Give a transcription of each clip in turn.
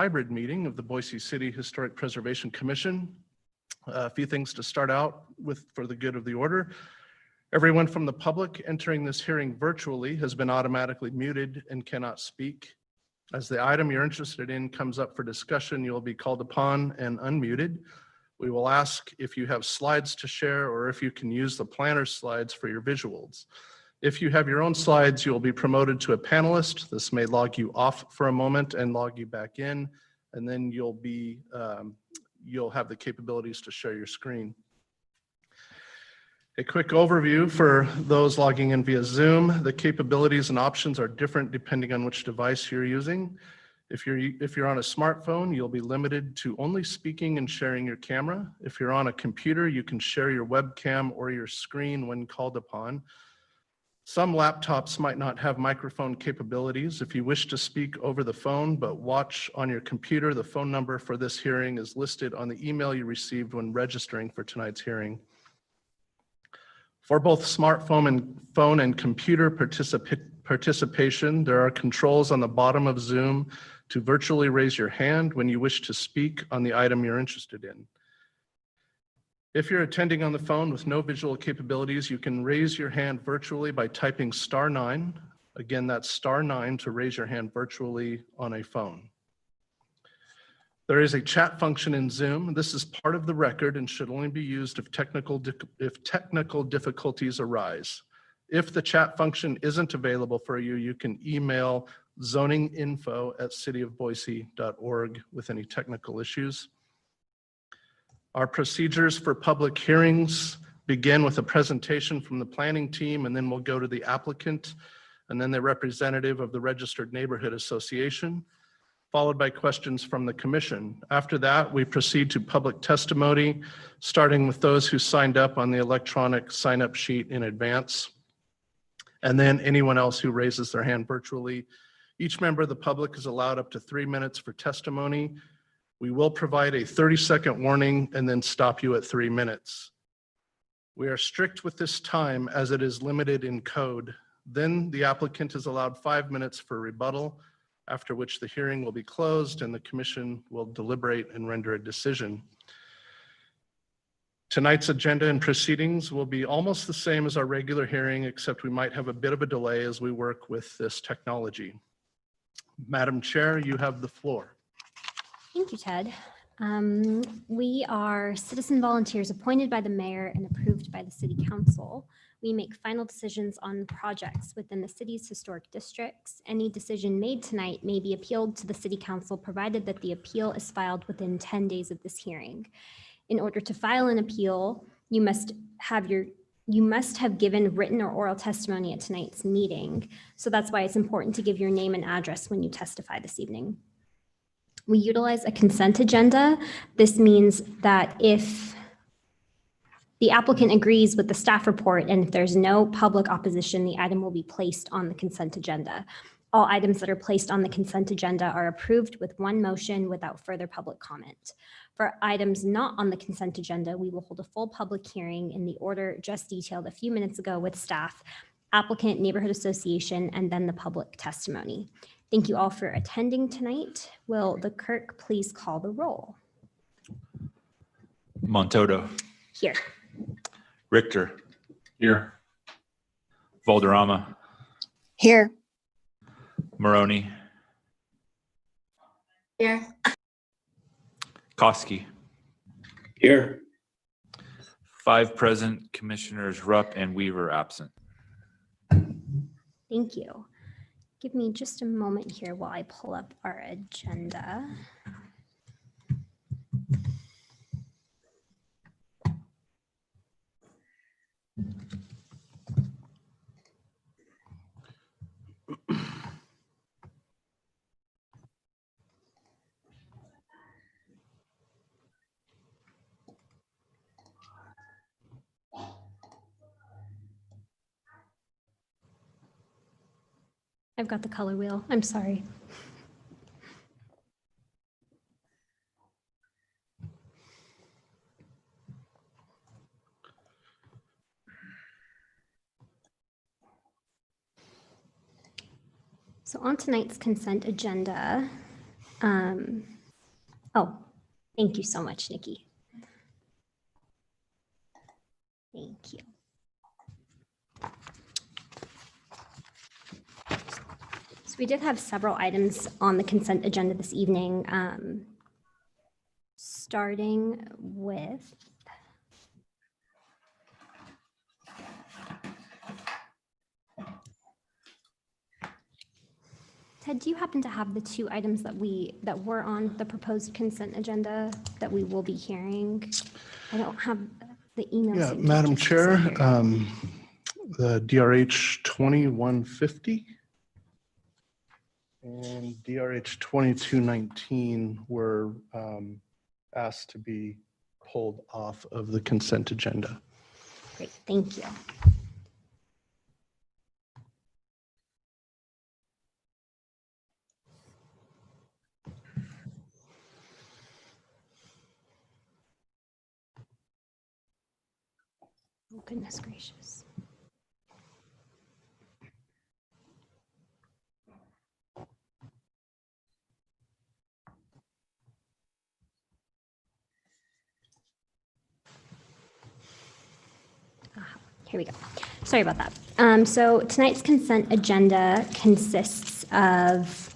hybrid meeting of the Boise City Historic Preservation Commission. A few things to start out with for the good of the order. Everyone from the public entering this hearing virtually has been automatically muted and cannot speak. As the item you're interested in comes up for discussion, you'll be called upon and unmuted. We will ask if you have slides to share or if you can use the planner slides for your visuals. If you have your own slides, you will be promoted to a panelist. This may log you off for a moment and log you back in, and then you'll have the capabilities to share your screen. A quick overview for those logging in via Zoom. The capabilities and options are different depending on which device you're using. If you're on a smartphone, you'll be limited to only speaking and sharing your camera. If you're on a computer, you can share your webcam or your screen when called upon. Some laptops might not have microphone capabilities. If you wish to speak over the phone but watch on your computer, the phone number for this hearing is listed on the email you received when registering for tonight's hearing. For both smartphone and computer participation, there are controls on the bottom of Zoom to virtually raise your hand when you wish to speak on the item you're interested in. If you're attending on the phone with no visual capabilities, you can raise your hand virtually by typing *9. Again, that's *9 to raise your hand virtually on a phone. There is a chat function in Zoom. This is part of the record and should only be used if technical difficulties arise. If the chat function isn't available for you, you can email zoninginfo@cityofboise.org with any technical issues. Our procedures for public hearings begin with a presentation from the planning team, and then we'll go to the applicant and then the representative of the Registered Neighborhood Association, followed by questions from the commission. After that, we proceed to public testimony, starting with those who signed up on the electronic sign-up sheet in advance, and then anyone else who raises their hand virtually. Each member of the public is allowed up to 3 minutes for testimony. We will provide a 30-second warning and then stop you at 3 minutes. We are strict with this time as it is limited in code. Then the applicant is allowed 5 minutes for rebuttal, after which the hearing will be closed and the commission will deliberate and render a decision. Tonight's agenda and proceedings will be almost the same as our regular hearing, except we might have a bit of a delay as we work with this technology. Madam Chair, you have the floor. Thank you, Ted. We are citizen volunteers appointed by the mayor and approved by the city council. We make final decisions on projects within the city's historic districts. Any decision made tonight may be appealed to the city council, provided that the appeal is filed within 10 days of this hearing. In order to file an appeal, you must have given written or oral testimony at tonight's meeting. So that's why it's important to give your name and address when you testify this evening. We utilize a consent agenda. This means that if the applicant agrees with the staff report and if there's no public opposition, the item will be placed on the consent agenda. All items that are placed on the consent agenda are approved with one motion without further public comment. For items not on the consent agenda, we will hold a full public hearing in the order just detailed a few minutes ago with staff, applicant, neighborhood association, and then the public testimony. Thank you all for attending tonight. Will the clerk please call the roll? Montoto. Here. Richter. Here. Valderrama. Here. Maroney. Here. Koski. Here. 5 present, Commissioners Rupp and Weaver absent. Thank you. Give me just a moment here while I pull up our agenda. I've got the color wheel. I'm sorry. So on tonight's consent agenda, Oh, thank you so much, Nikki. Thank you. So we did have several items on the consent agenda this evening, starting with Ted, do you happen to have the two items that were on the proposed consent agenda that we will be hearing? I don't have the email. Yeah, seemed to Madam just Chair, disappear. the DRH 2150 and DRH 2219 were asked to be pulled off of the consent agenda. Great, thank you. Oh, goodness gracious. Here we go. Sorry about that. So tonight's consent agenda consists of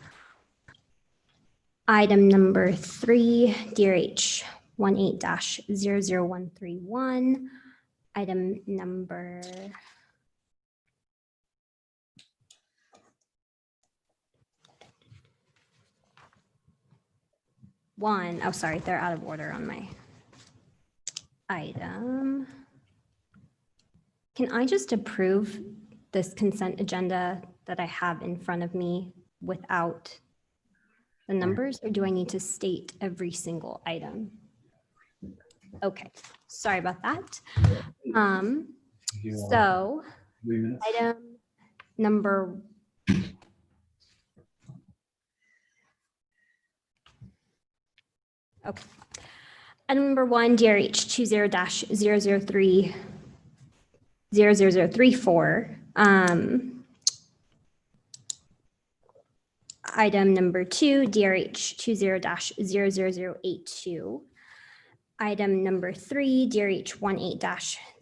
item number 3, DRH 18-00131, item number one. Oh, sorry, they're out of order on my item. Can I just approve this consent agenda that I have in front of me without the numbers, or do I need to state every single item? Okay, sorry about that. So item number okay. Item number 1, DRH 20-003-00034. Item number 2, DRH 20-00082. Item number 3, DRH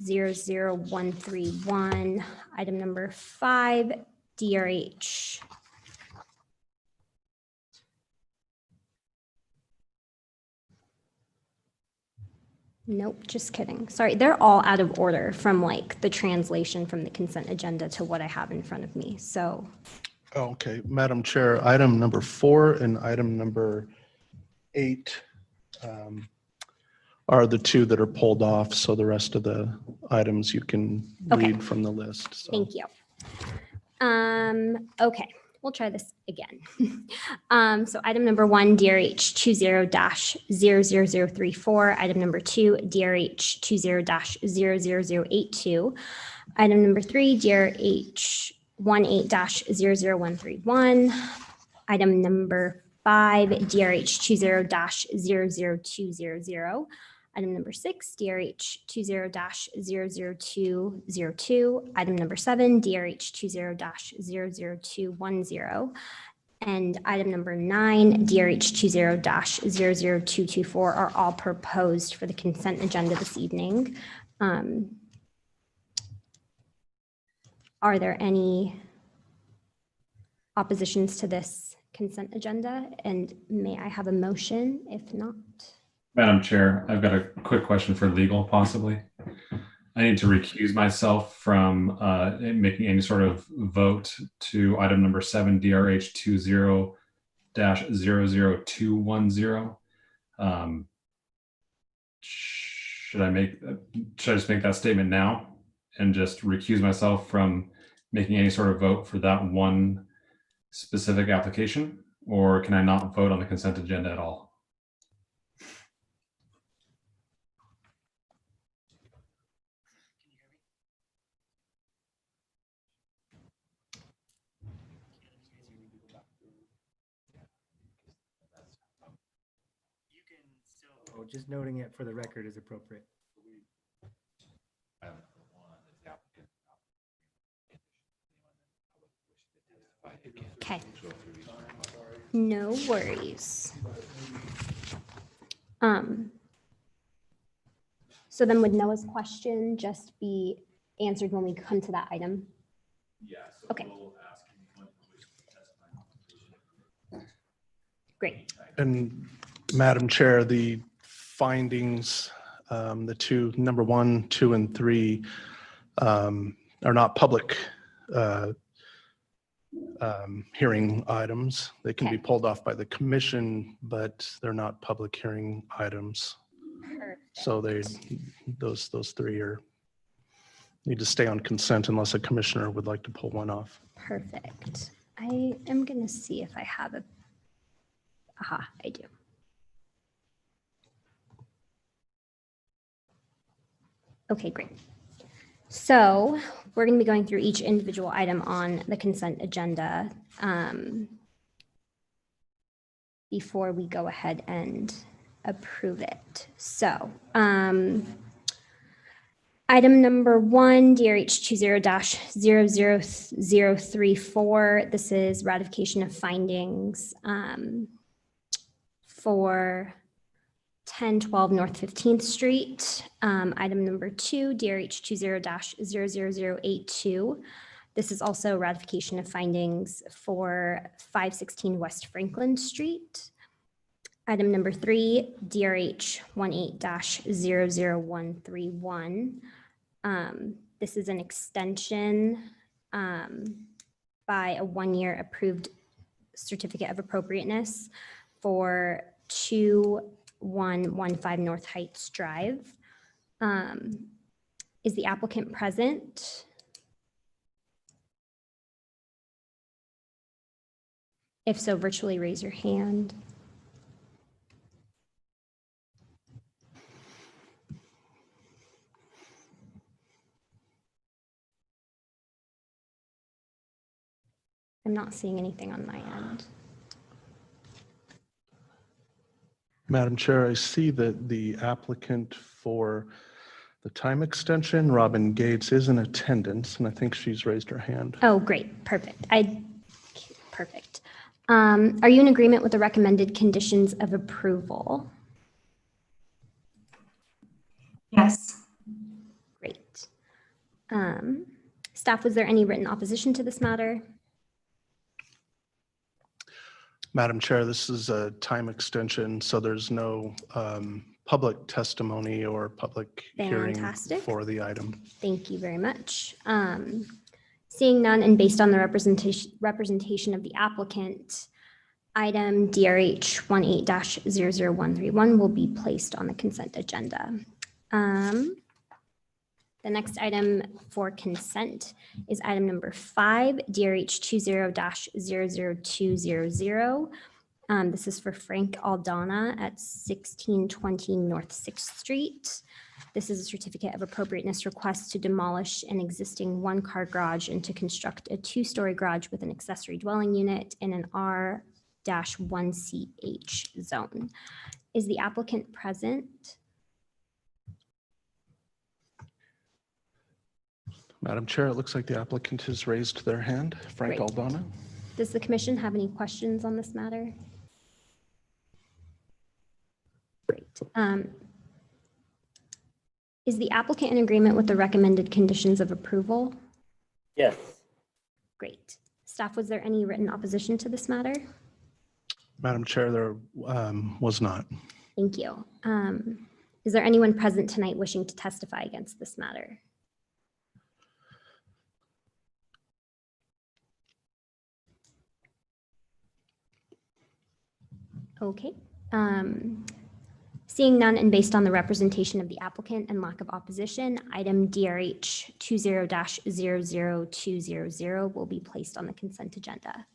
18-00131. Item number 5, DRH nope, just kidding. Sorry, they're all out of order from like the translation from the consent agenda to what I have in front of me. So, Okay, Madam Chair, item number 4 and item number 8 are the two that are pulled off. So the rest of the items you can Okay. read from the list. So. thank you. Okay, we'll try this again. So item number 1, DRH 20-00034. Item number 2, DRH 20-00082. Item number 3, DRH 18-00131. Item number 5, DRH 20-00200. Item number 6, DRH 20-00202. Item number 7, DRH 20-00210. And item number 9, DRH 20-00224 are all proposed for the consent agenda this evening. Are there any oppositions to this consent agenda? And may I have a motion if not? Madam Chair, I've got a quick question for legal possibly. I need to recuse myself from making any sort of vote to item number 7, DRH 20-00210. Should I just make that statement now and just recuse myself from making any sort of vote for that one specific application? Or can I not vote on the consent agenda at all? Oh, just noting it for the record is appropriate. Okay. No worries. So then would Noah's question just be answered when we come to that item? Yeah. Okay. Great. And Madam Chair, the findings, the two, number 1, 2, and 3 are not public hearing items. They can be Okay. pulled off by the commission, but they're not public hearing items. So those 3 need to stay on consent unless a commissioner would like to pull one off. Perfect. I am going to see if I have a, aha, I do. Okay, great. So we're going to be going through each individual item on the consent agenda before we go ahead and approve it. So item number 1, DRH 20-00034. This is ratification of findings for 1012 North 15th Street. Item number 2, DRH 20-00082. This is also ratification of findings for 516 West Franklin Street. Item number 3, DRH 18-00131. This is an extension by a 1-year approved certificate of appropriateness for 2115 North Heights Drive. Is the applicant present? If so, virtually raise your hand. I'm not seeing anything on my end. Madam Chair, I see that the applicant for the time extension, Robin Gates, is in attendance, and I think she's raised her hand. Oh, great, perfect. Perfect. Are you in agreement with the recommended conditions of approval? Yes. Great. Staff, was there any written opposition to this matter? Madam Chair, this is a time extension, so there's no public testimony or public hearing Fantastic. for the item. Thank you very much. Seeing none and based on the representation of the applicant, item DRH 18-00131 will be placed on the consent agenda. The next item for consent is item number 5, DRH 20-00200. This is for Frank Aldana at 1620 North 6th Street. This is a certificate of appropriateness request to demolish an existing 1-car garage and to construct a 2-story garage with an accessory dwelling unit in an R-1CH zone. Is the applicant present? Madam Chair, it looks like the applicant has raised their hand. Frank Great. Aldana. Does the commission have any questions on this matter? Great. Is the applicant in agreement with the recommended conditions of approval? Yes. Great. Staff, was there any written opposition to this matter? Madam Chair, there was not. Thank you. Is there anyone present tonight wishing to testify against this matter? Okay. Seeing none and based on the representation of the applicant and lack of opposition, item DRH 20-00200 will be placed on the consent agenda.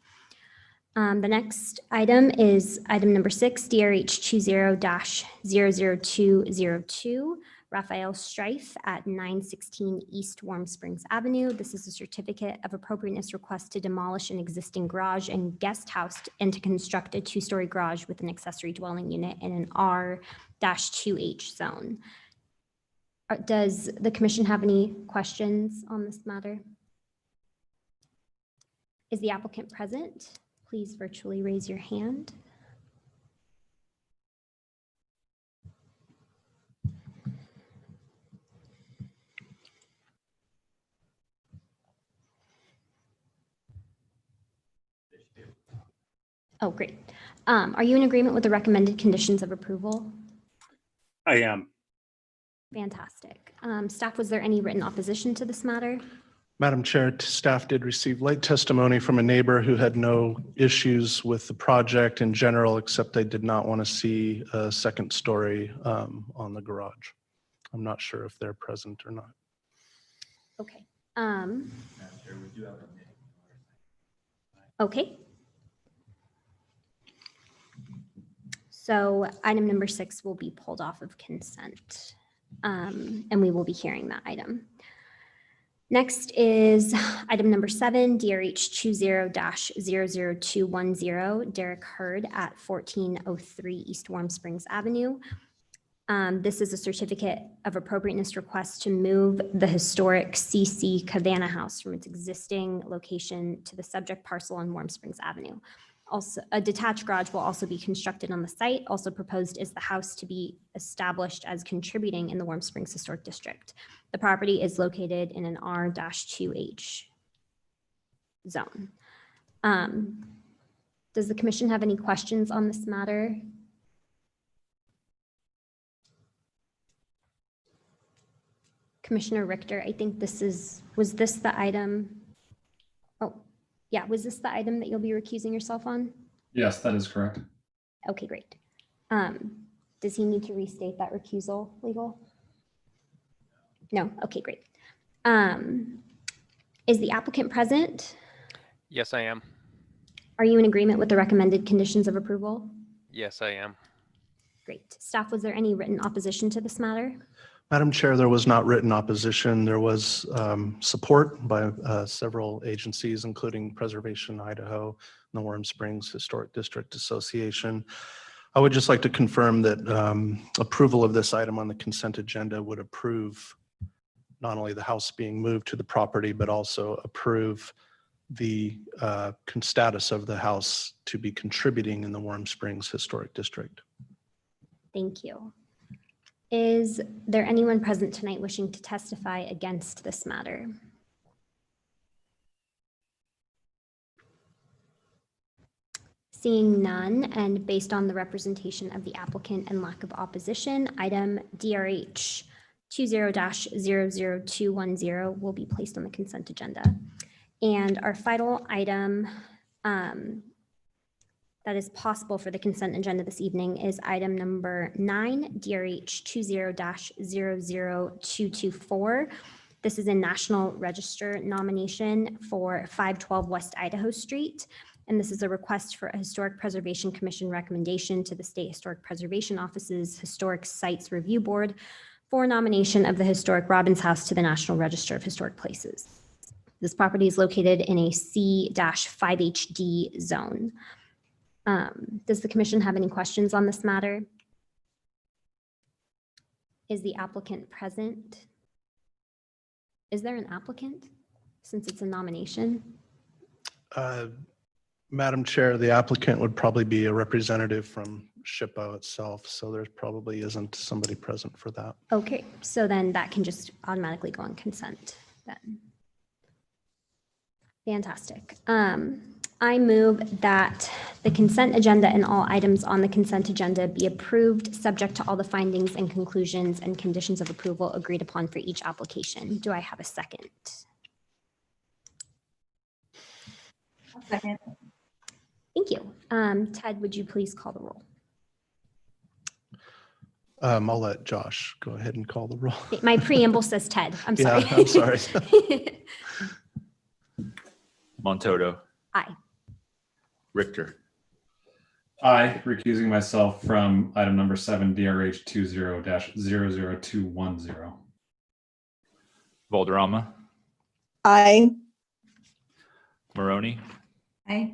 The next item is item number 6, DRH 20-00202, Raphael Strife at 916 East Warm Springs Avenue. This is a certificate of appropriateness request to demolish an existing garage and guest house and to construct a 2-story garage with an accessory dwelling unit in an R-2H zone. Does the commission have any questions on this matter? Is the applicant present? Please virtually raise your hand. Oh, great. Are you in agreement with the recommended conditions of approval? I am. Fantastic. Staff, was there any written opposition to this matter? Madam Chair, staff did receive late testimony from a neighbor who had no issues with the project in general, except they did not want to see a second story on the garage. I'm not sure if they're present or not. Okay. Okay. So item number 6 will be pulled off of consent, and we will be hearing that item. Next is item number 7, DRH 20-00210, Derek Hurd at 1403 East Warm Springs Avenue. This is a certificate of appropriateness request to move the historic CC Cabana House from its existing location to the subject parcel on Warm Springs Avenue. Also, a detached garage will also be constructed on the site. Also proposed is the house to be established as contributing in the Warm Springs Historic District. The property is located in an R-2H zone. Does the commission have any questions on this matter? Commissioner Richter, I think was this the item? Oh, yeah, was this the item that you'll be recusing yourself on? Yes, that is correct. Okay, great. Does he need to restate that recusal, legal? No, okay, great. Is the applicant present? Yes, I am. Are you in agreement with the recommended conditions of approval? Yes, I am. Great. Staff, was there any written opposition to this matter? Madam Chair, there was not written opposition. There was support by several agencies, including Preservation Idaho and the Warm Springs Historic District Association. I would just like to confirm that approval of this item on the consent agenda would approve not only the house being moved to the property, but also approve the status of the house to be contributing in the Warm Springs Historic District. Thank you. Is there anyone present tonight wishing to testify against this matter? Seeing none, and based on the representation of the applicant and lack of opposition, item DRH 20-00210 will be placed on the consent agenda. And our final item that is possible for the consent agenda this evening is item number 9, DRH 20-00224. This is a National Register nomination for 512 West Idaho Street. And this is a request for a Historic Preservation Commission recommendation to the State Historic Preservation Office's Historic Sites Review Board for nomination of the historic Robbins House to the National Register of Historic Places. This property is located in a C-5HD zone. Does the commission have any questions on this matter? Is the applicant present? Is there an applicant since it's a nomination? Madam Chair, the applicant would probably be a representative from SHPO itself, so there probably isn't somebody present for that. Okay, so then that can just automatically go on consent then. Fantastic. I move that the consent agenda and all items on the consent agenda be approved, subject to all the findings and conclusions and conditions of approval agreed upon for each application. Do I have a second? Second. Thank you. Ted, would you please call the roll? I'll let Josh go ahead and call the roll. My preamble says Ted. I'm sorry. Yeah, I'm sorry. Montoto, Aye. Richter, I, recusing myself from item number 7, DRH 20-00210. Valderrama, Aye. Maroney, Aye.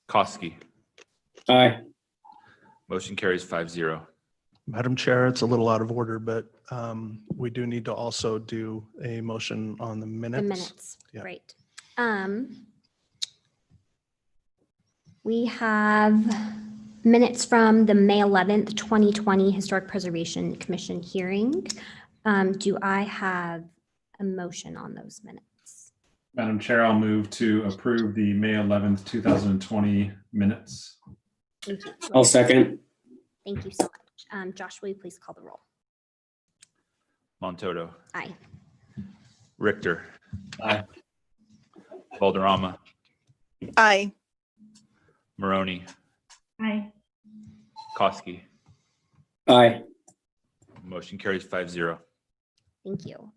Koski. Aye. Motion carries 5-0. Madam Chair, it's a little out of order, but we do need to also do a motion on the minutes. The minutes, Yeah. right. We have minutes from the May 11th, 2020 Historic Preservation Commission hearing. Do I have a motion on those minutes? Madam Chair, I'll move to approve the May 11th, 2020 minutes. Thank you. I'll second. Thank you so much. Josh, will you please call the roll? Montoto, Aye. Richter, Aye. Valderrama, Aye. Maroney, Aye. Koski. Aye. Motion carries 5-0. Thank you.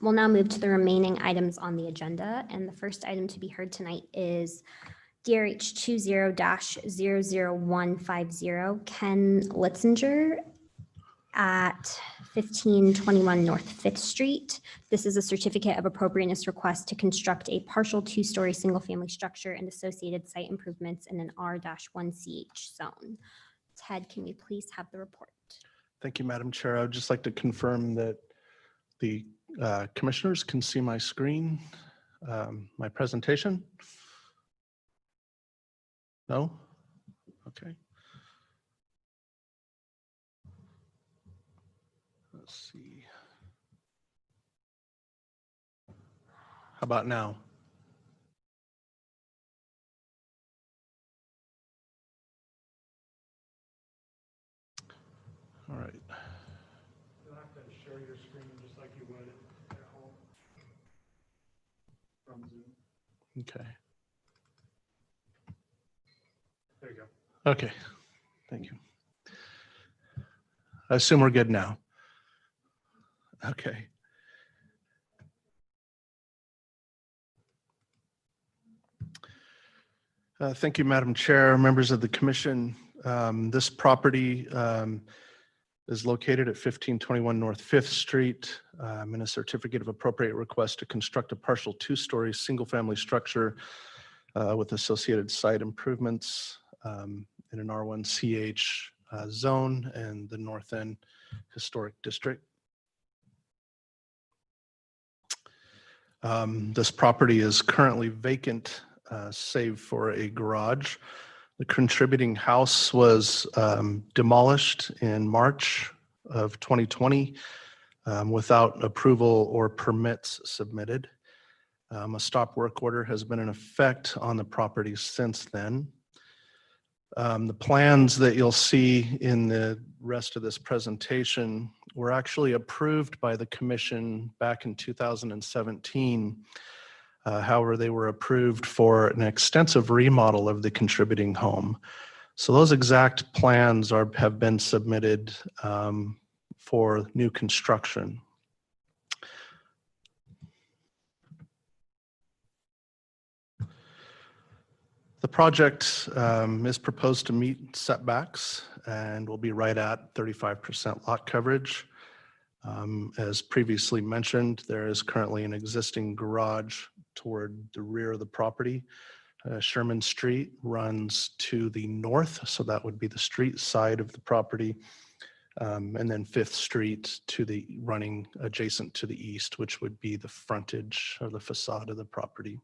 We'll now move to the remaining items on the agenda. And the first item to be heard tonight is DRH 20-00150, Ken Litzinger at 1521 North Fifth Street. This is a certificate of appropriateness request to construct a partial two-story single-family structure and associated site improvements in an R-1CH zone. Ted, can we please have the report? Thank you, Madam Chair. I would just like to confirm that the commissioners can see my screen, my presentation. No? Okay. Let's see. How about now? All right. You'll have to share your screen just like you would at home from Zoom. Okay. There you go. Okay. Thank you. I assume we're good now. Okay. Thank you, Madam Chair, members of the commission. This property is located at 1521 North Fifth Street in a certificate of appropriate request to construct a partial two-story single-family structure with associated site improvements in an R1CH zone and the North End Historic District. This property is currently vacant, save for a garage. The contributing house was demolished in March of 2020 without approval or permits submitted. A stop work order has been in effect on the property since then. The plans that you'll see in the rest of this presentation were actually approved by the commission back in 2017. However, they were approved for an extensive remodel of the contributing home. So those exact plans have been submitted for new construction. The project is proposed to meet setbacks and will be right at 35% lot coverage. As previously mentioned, there is currently an existing garage toward the rear of the property. Sherman Street runs to the north, so that would be the street side of the property. And then Fifth Street running adjacent to the east, which would be the frontage or the facade of the property.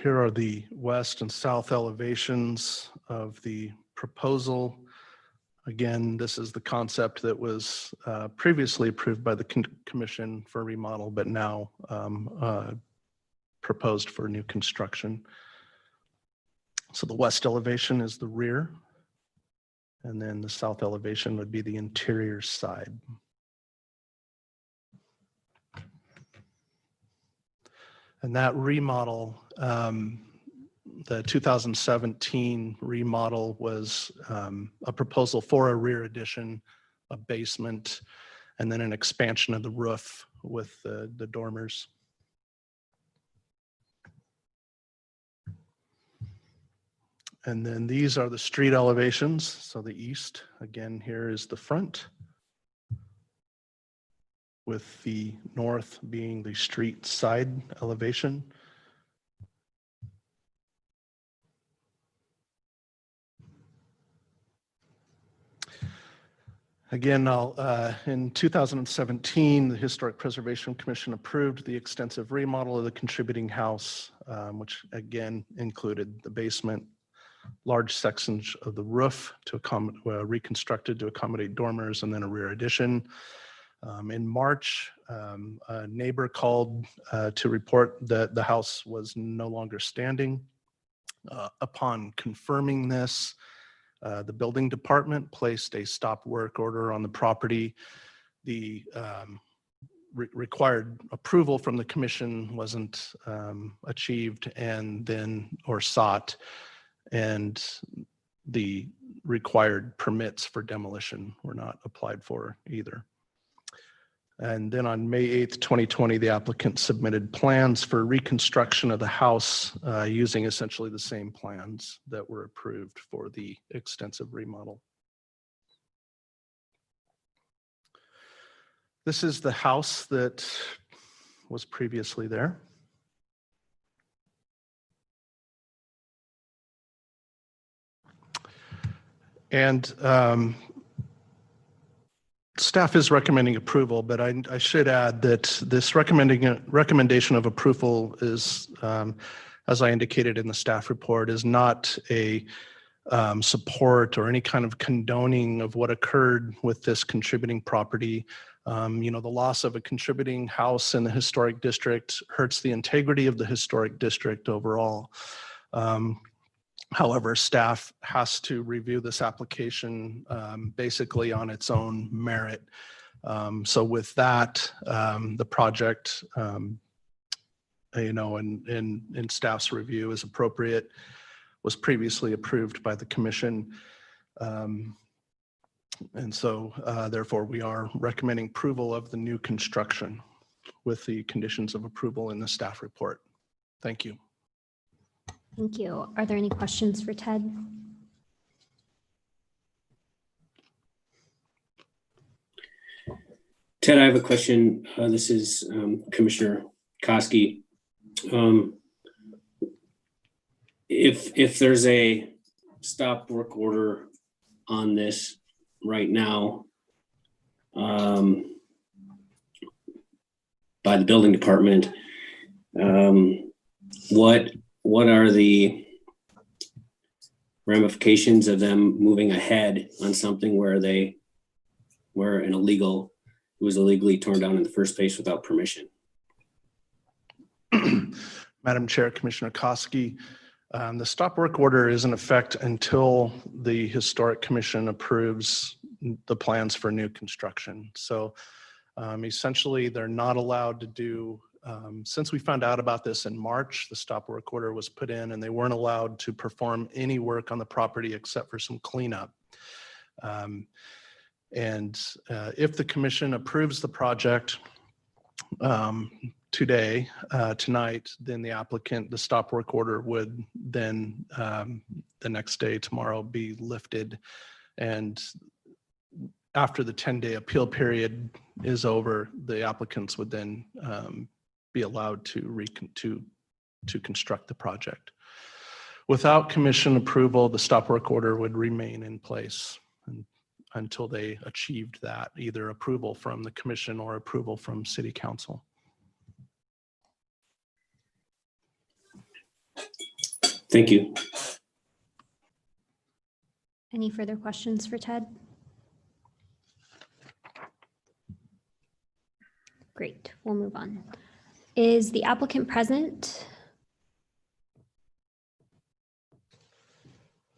Here are the west and south elevations of the proposal. Again, this is the concept that was previously approved by the commission for remodel, but now proposed for new construction. So the west elevation is the rear, and then the south elevation would be the interior side. And that remodel, the 2017 remodel was a proposal for a rear addition, a basement, and then an expansion of the roof with the dormers. And then these are the street elevations. So the east, again, here is the front, with the north being the street side elevation. Again, in 2017, the Historic Preservation Commission approved the extensive remodel of the contributing house, which again included the basement, large sections of the roof to accommodate, reconstructed to accommodate dormers, and then a rear addition. In March, a neighbor called to report that the house was no longer standing. Upon confirming this, the building department placed a stop work order on the property. The required approval from the commission wasn't achieved or sought, and the required permits for demolition were not applied for either. And then on May 8th, 2020, the applicant submitted plans for reconstruction of the house using essentially the same plans that were approved for the extensive remodel. This is the house that was previously there. And staff is recommending approval, but I should add that this recommendation of approval is, as I indicated in the staff report, is not a support or any kind of condoning of what occurred with this contributing property. The loss of a contributing house in the historic district hurts the integrity of the historic district overall. However, staff has to review this application basically on its own merit. So with that, the project, in staff's review is appropriate, was previously approved by the commission. And so therefore we are recommending approval of the new construction with the conditions of approval in the staff report. Thank you. Thank you. Are there any questions for Ted? Ted, I have a question. This is Commissioner Koski. If there's a stop work order on this right now by the building department, what are the ramifications of them moving ahead on something where it was illegally torn down in the first place without permission? Madam Chair, Commissioner Koski, the stop work order is in effect until the Historic Commission approves the plans for new construction. So essentially, they're not allowed to do, since we found out about this in March, the stop work order was put in and they weren't allowed to perform any work on the property except for some cleanup. If the commission approves the project tonight, then the applicant, the stop work order would then the next day, tomorrow, be lifted. And after the 10-day appeal period is over, the applicants would then be allowed to construct the project. Without commission approval, the stop work order would remain in place until they achieved that, either approval from the commission or approval from City Council. Thank you. Any further questions for Ted? Great, we'll move on. Is the applicant present?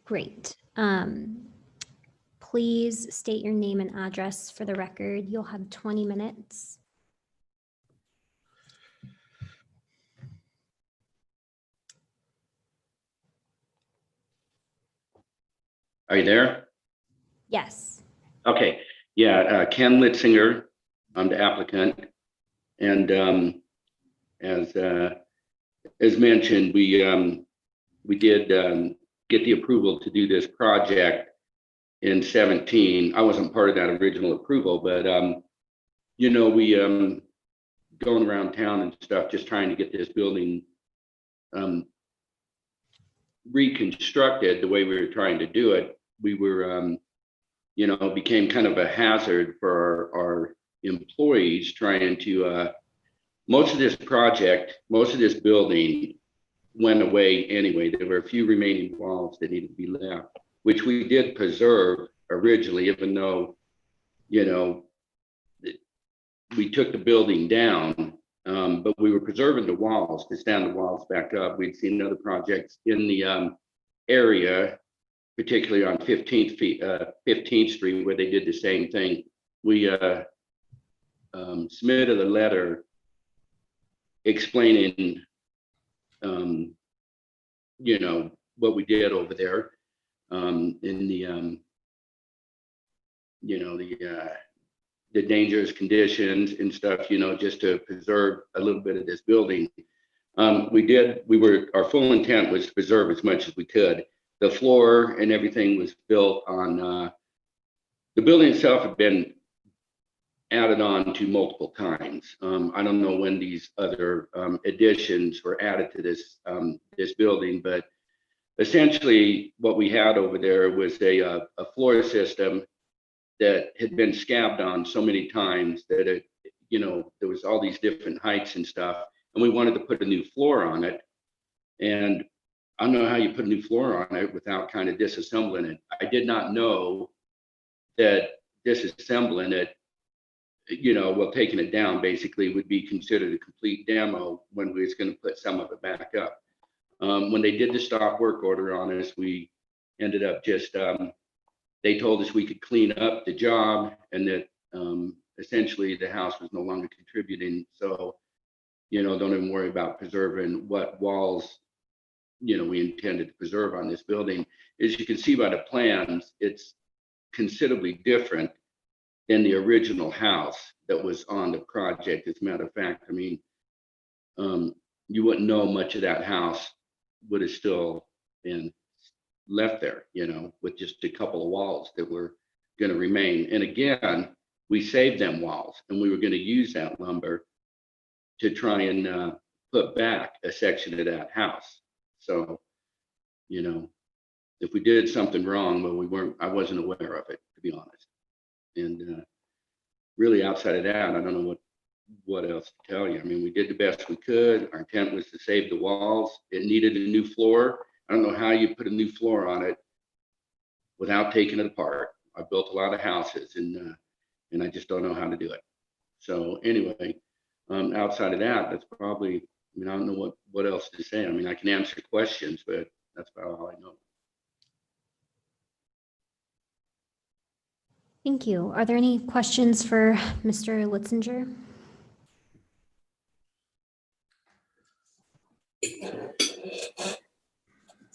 Great. Please state your name and address for the record. You'll have 20 minutes. Are you there? Yes. Okay. Yeah, Ken Litzinger, I'm the applicant. And as mentioned, we did get the approval to do this project in 17. I wasn't part of that original approval, but we going around town and stuff, just trying to get this building reconstructed the way we were trying to do it. We were became kind of a hazard for our employees trying to, most of this building went away anyway. There were a few remaining walls that needed to be left, which we did preserve originally, even though, we took the building down, but we were preserving the walls to stand the walls back up. We'd seen other projects in the area, particularly on 15th Street, where they did the same thing. We submitted a letter explaining, what we did over there in the dangerous conditions and stuff, just to preserve a little bit of this building. Our full intent was to preserve as much as we could. The floor and everything was built on, the building itself had been added on to multiple times. I don't know when these other additions were added to this building, but essentially what we had over there was a floor system that had been scabbed on so many times that there was all these different heights and stuff, and we wanted to put a new floor on it. And I don't know how you put a new floor on it without kind of disassembling it. I did not know that disassembling it, taking it down basically would be considered a complete demo when we was going to put some of it back up. When they did the stop work order on us, we ended up just, they told us we could clean up the job and that essentially the house was no longer contributing. So, don't even worry about preserving what walls, we intended to preserve on this building. As you can see by the plans, it's considerably different than the original house that was on the project. As a matter of fact, you wouldn't know much of that house would have still been left there, with just a couple of walls that were going to remain. And again, we saved them walls, and we were going to use that lumber to try and put back a section of that house. So, if we did something wrong, well, I wasn't aware of it, to be honest. And really outside of that, I don't know what else to tell you. We did the best we could. Our intent was to save the walls. It needed a new floor. I don't know how you put a new floor on it without taking it apart. I built a lot of houses, and I just don't know how to do it. So anyway, outside of that, that's probably, I don't know what else to say. I can answer questions, but that's about all I know. Thank you. Are there any questions for Mr. Litzinger?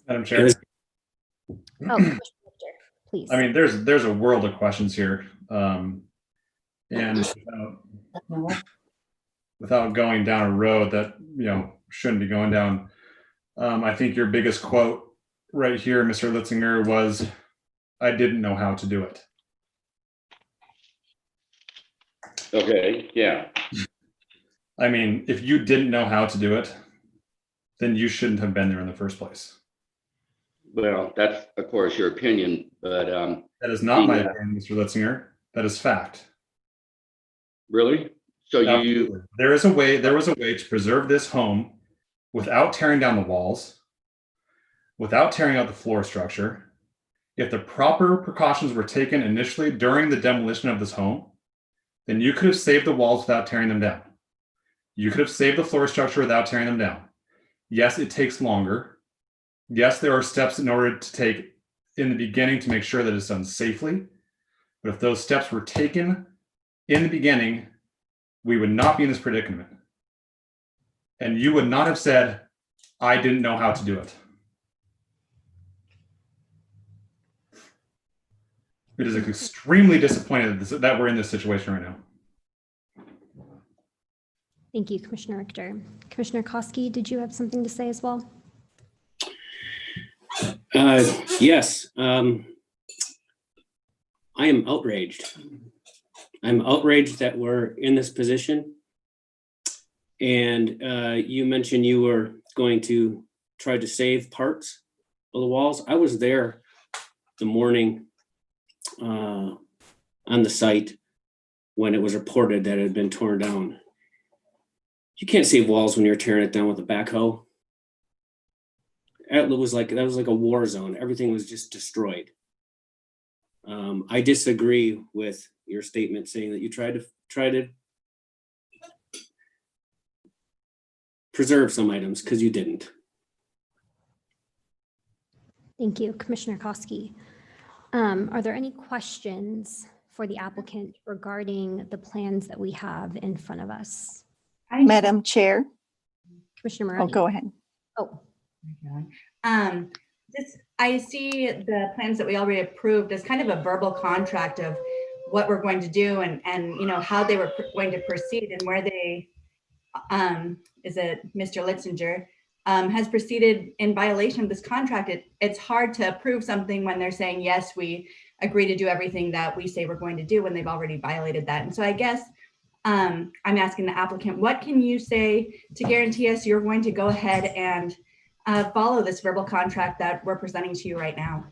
Madam Chair. Oh, Commissioner Richter, please. There's a world of questions here. And without going down a road that, shouldn't be going down, I think your biggest quote right here, Mr. Litzinger, was, "I didn't know how to do it." Okay, yeah. If you didn't know how to do it, then you shouldn't have been there in the first place. Well, that's of course your opinion, but that is not my opinion, Mr. Litzinger. That is fact. Really? So there was a way to preserve this home without tearing down the walls, without tearing out the floor structure. If the proper precautions were taken initially during the demolition of this home, then you could have saved the walls without tearing them down. You could have saved the floor structure without tearing them down. Yes, it takes longer. Yes, there are steps in order to take in the beginning to make sure that it's done safely. But if those steps were taken in the beginning, we would not be in this predicament. And you would not have said, "I didn't know how to do it." It is extremely disappointing that we're in this situation right now. Thank you, Commissioner Richter. Commissioner Koski, did you have something to say as well? Yes. I am outraged. I'm outraged that we're in this position. And you mentioned you were going to try to save parts of the walls. I was there the morning on the site when it was reported that it had been torn down. You can't save walls when you're tearing it down with a backhoe. That was like a war zone. Everything was just destroyed. I disagree with your statement saying that you tried to preserve some items, because you didn't. Thank you, Commissioner Koski. Are there any questions for the applicant regarding the plans that we have in front of us? Madam Chair. Commissioner Oh, Moretti? go ahead. Oh, I see the plans that we already approved as kind of a verbal contract of what we're going to do and you know, how they were going to proceed and where they, is it Mr. Litzinger, has proceeded in violation of this contract. It's hard to approve something when they're saying, yes, we agree to do everything that we say we're going to do when they've already violated that. And so I guess I'm asking the applicant, what can you say to guarantee us you're going to go ahead and follow this verbal contract that we're presenting to you right now?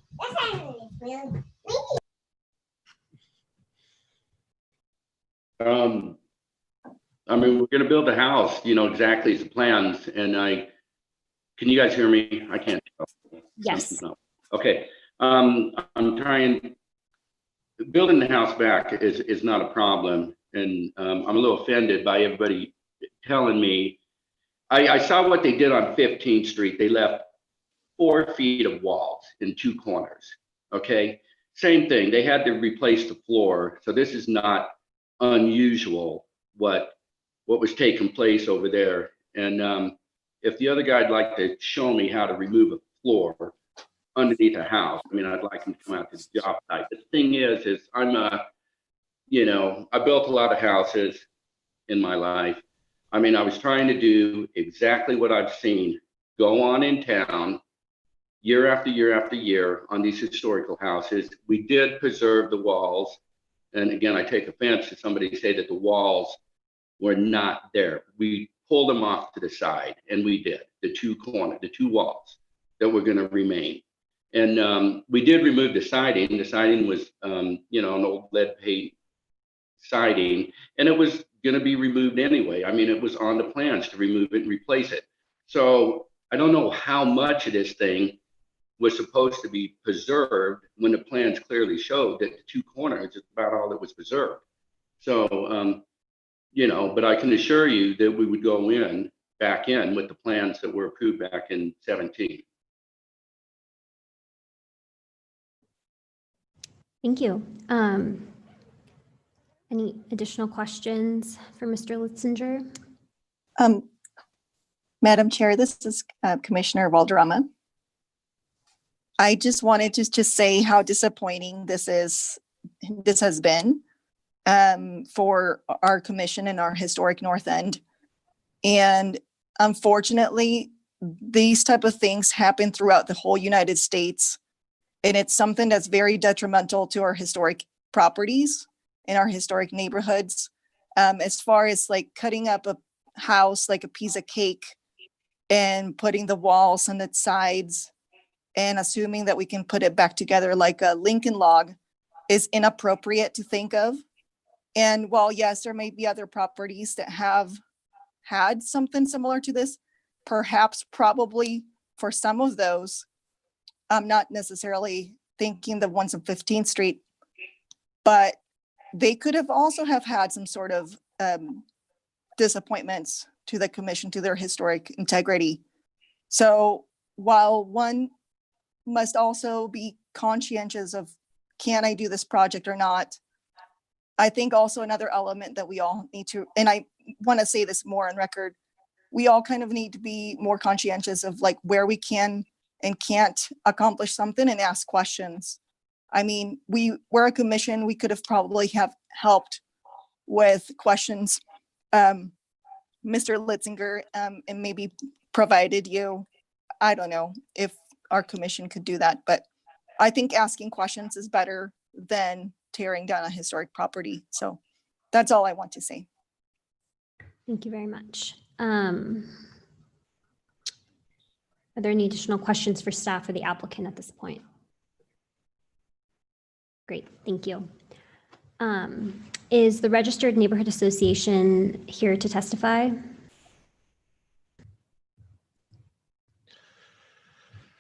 I mean, we're gonna build a house, you know, exactly as the plans, and can you guys hear me? I can't tell. yes. No. Okay, I'm trying, building the house back is not a problem, and I'm a little offended by everybody telling me. I saw what they did on 15th Street. They left 4 feet of walls in 2 corners, okay? Same thing, they had to replace the floor, so this is not unusual what was taking place over there. And if the other guy'd like to show me how to remove a floor underneath a house, I mean, I'd like him to come out to the job site. The thing is you know, I built a lot of houses in my life. I mean, I was trying to do exactly what I've seen go on in town year after year after year on these historical houses. We did preserve the walls. And again, I take offense to somebody say that the walls were not there. We pulled them off to the side, and we did the 2 walls that were going to remain. And we did remove the siding. The siding was, you know, an old lead paint siding, and it was going to be removed anyway. I mean, it was on the plans to remove it and replace it. So I don't know how much of this thing was supposed to be preserved when the plans clearly showed that the 2 corners is about all that was preserved. So, you know, but I can assure you that we would go back in with the plans that were approved back in 17. Thank you. Any additional questions for Mr. Litzinger? Madam Chair, this is Commissioner Valderrama. I just wanted to just say how disappointing this has been for our commission and our historic North End. And unfortunately, these type of things happen throughout the whole United States. And it's something that's very detrimental to our historic properties in our historic neighborhoods. As far as like cutting up a house like a piece of cake and putting the walls on its sides and assuming that we can put it back together like a Lincoln log is inappropriate to think of. And while yes, there may be other properties that have had something similar to this, perhaps probably for some of those, I'm not necessarily thinking the ones on 15th Street, but they could have also have had some sort of disappointments to the commission, to their historic integrity. So while one must also be conscientious of, can I do this project or not? I think also another element that we all need to, and I want to say this more on record, we all kind of need to be more conscientious of like where we can and can't accomplish something and ask questions. I mean, we're a commission, we could have probably have helped with questions, Mr. Litzinger, and maybe provided you, I don't know if our commission could do that, but I think asking questions is better than tearing down a historic property. So that's all I want to say. Thank you very much. Are there any additional questions for staff or the applicant at this point? Great, thank you. Is the Registered Neighborhood Association here to testify?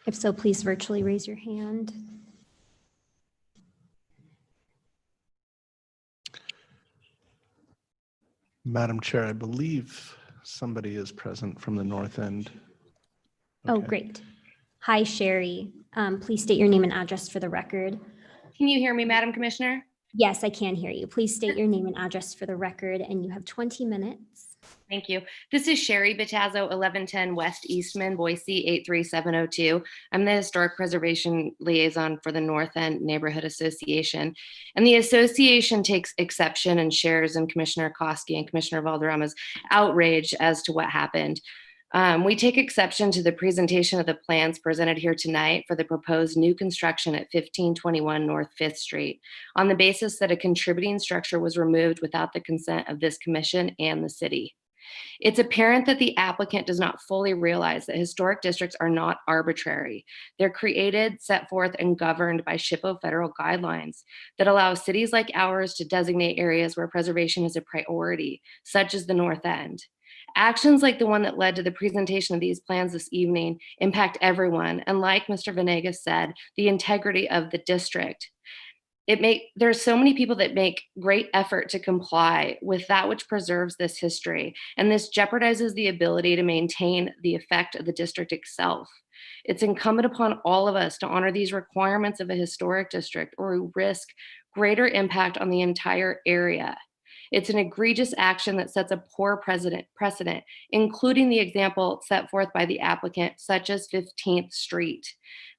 If so, please virtually raise your hand. Madam Chair, I believe somebody is present from the north end. Oh, Okay. great. Hi, Sherry. Please state your name and address for the record. Can you hear me, Madam Commissioner? Yes, I can hear you. Please state your name and address for the record, and you have 20 minutes. Thank you. This is Sherry Batazzo, 1110 West Eastman, Boise, 83702. I'm the Historic Preservation Liaison for the North End Neighborhood Association. And the association takes exception and shares in Commissioner Koski and Commissioner Valderrama's outrage as to what happened. We take exception to the presentation of the plans presented here tonight for the proposed new construction at 1521 North 5th Street on the basis that a contributing structure was removed without the consent of this commission and the city. It's apparent that the applicant does not fully realize that historic districts are not arbitrary. They're created, set forth, and governed by SHPO federal guidelines that allow cities like ours to designate areas where preservation is a priority, such as the North End. Actions like the one that led to the presentation of these plans this evening impact everyone, and like Mr. Venegas said, the integrity of the district. There's so many people that make great effort to comply with that which preserves this history, and this jeopardizes the ability to maintain the effect of the district itself. It's incumbent upon all of us to honor these requirements of a historic district, or we risk greater impact on the entire area. It's an egregious action that sets a poor precedent, including the example set forth by the applicant, such as 15th Street.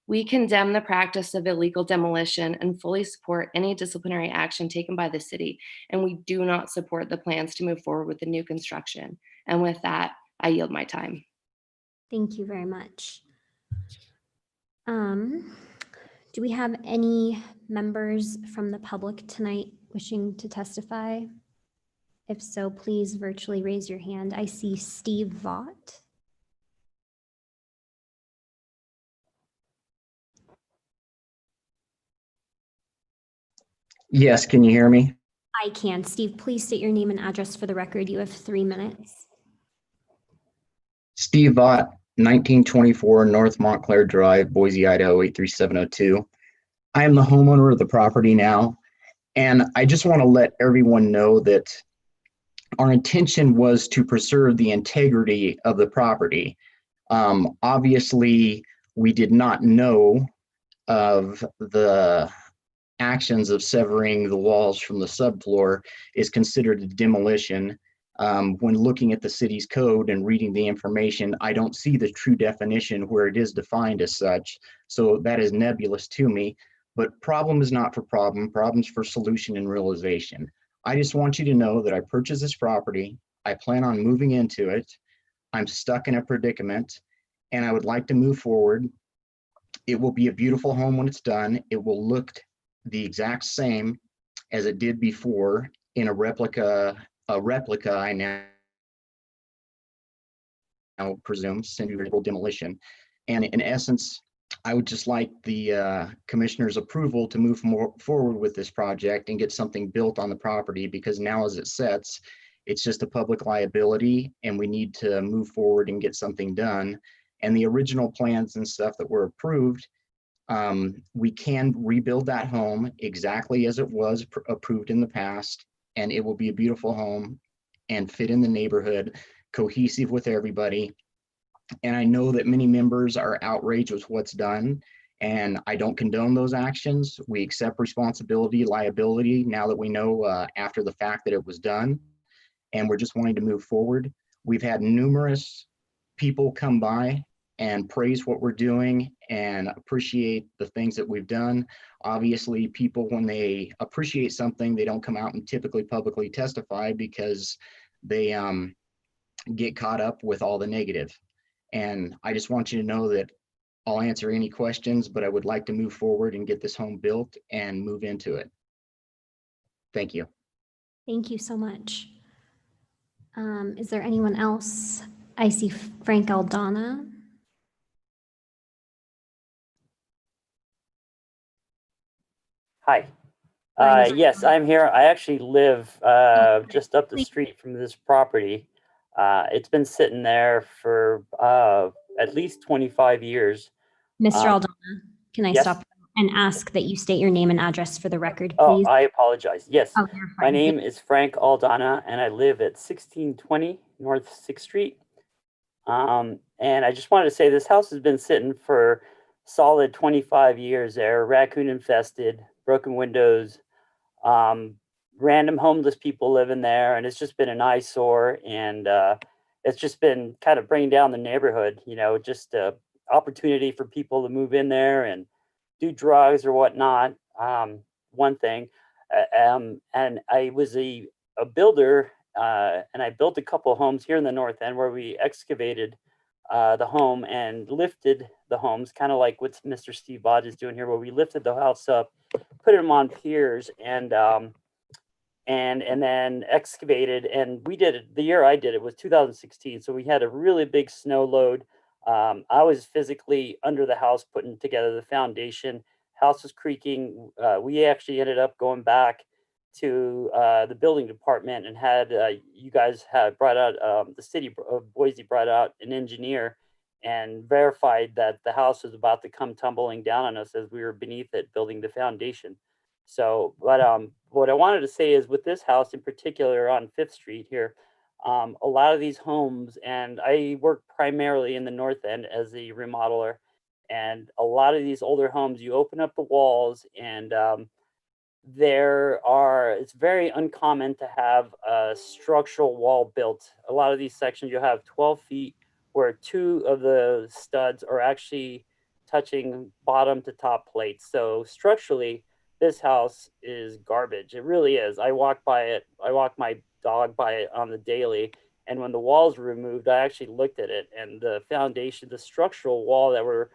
We condemn the practice of illegal demolition and fully support any disciplinary action taken by the city, and we do not support the plans to move forward with the new construction. And with that, I yield my time. Thank you very much. Do we have any members from the public tonight wishing to testify? If so, please virtually raise your hand. I see Steve Vaught. Yes, can you hear me? I can. Steve, please state your name and address for the record. You have 3 minutes. Steve Vaught, 1924 North Montclair Drive, Boise, Idaho, 83702. I am the homeowner of the property now, and I just want to let everyone know that our intention was to preserve the integrity of the property. Obviously, we did not know of the actions of severing the walls from the subfloor is considered a demolition. When looking at the city's code and reading the information, I don't see the true definition where it is defined as such. So that is nebulous to me, but problem is not for problem, problem's for solution and realization. I just want you to know that I purchased this property. I plan on moving into it. I'm stuck in a predicament and I would like to move forward. It will be a beautiful home when it's done. It will look the exact same as it did before in a replica I now presume semi-visible demolition. And in essence, I would just like the commissioner's approval to move forward with this project and get something built on the property, because now as it sets, it's just a public liability and we need to move forward and get something done. And the original plans and stuff that were approved, we can rebuild that home exactly as it was approved in the past, and it will be a beautiful home and fit in the neighborhood, cohesive with everybody. And I know that many members are outraged with what's done, and I don't condone those actions. We accept responsibility, liability, now that we know after the fact that it was done, and we're just wanting to move forward. We've had numerous people come by and praise what we're doing and appreciate the things that we've done. Obviously, people, when they appreciate something, they don't come out and typically publicly testify because they get caught up with all the negative. And I just want you to know that I'll answer any questions, but I would like to move forward and get this home built and move into it. Thank you. Thank you so much. Is there anyone else? I see Frank Aldana. Hi, Yes, I'm here. I actually live just up the street from this property. It's been sitting there for at least 25 years. Mr. Um, Aldana, can I yes. stop and ask that you state your name and address for the record, Oh, please? I apologize. Yes, Oh, you're my fine. name is Frank Aldana, and I live at 1620 North 6th Street. And I just wanted to say this house has been sitting for solid 25 years there, raccoon infested, broken windows, um, random homeless people living there, and it's just been an eyesore. And it's just been kind of bringing down the neighborhood, just a opportunity for people to move in there and do drugs or whatnot. One thing. And I was a builder, and I built a couple of homes here in the North End where we excavated the home and lifted the homes, kind of like what Mr. Steve Bodge is doing here, where we lifted the house up, put them on piers, and then excavated. And we did it, the year I did it was 2016, so we had a really big snow load. I was physically under the house putting together the foundation. House was creaking. We actually ended up going back to the building department and had you guys had brought out the city of Boise brought out an engineer and verified that the house was about to come tumbling down on us as we were beneath it building the foundation. So, but what I wanted to say is with this house in particular on 5th Street here, a lot of these homes, and I work primarily in the North End as a remodeler, and a lot of these older homes, you open up the walls and it's very uncommon to have a structural wall built. A lot of these sections you have 12 feet where 2 of the studs are actually touching bottom to top plates. So structurally, this house is garbage. It really is. I walk by it. I walk my dog by it on the daily. And when the walls were removed, I actually looked at it, and the foundation, the structural wall that were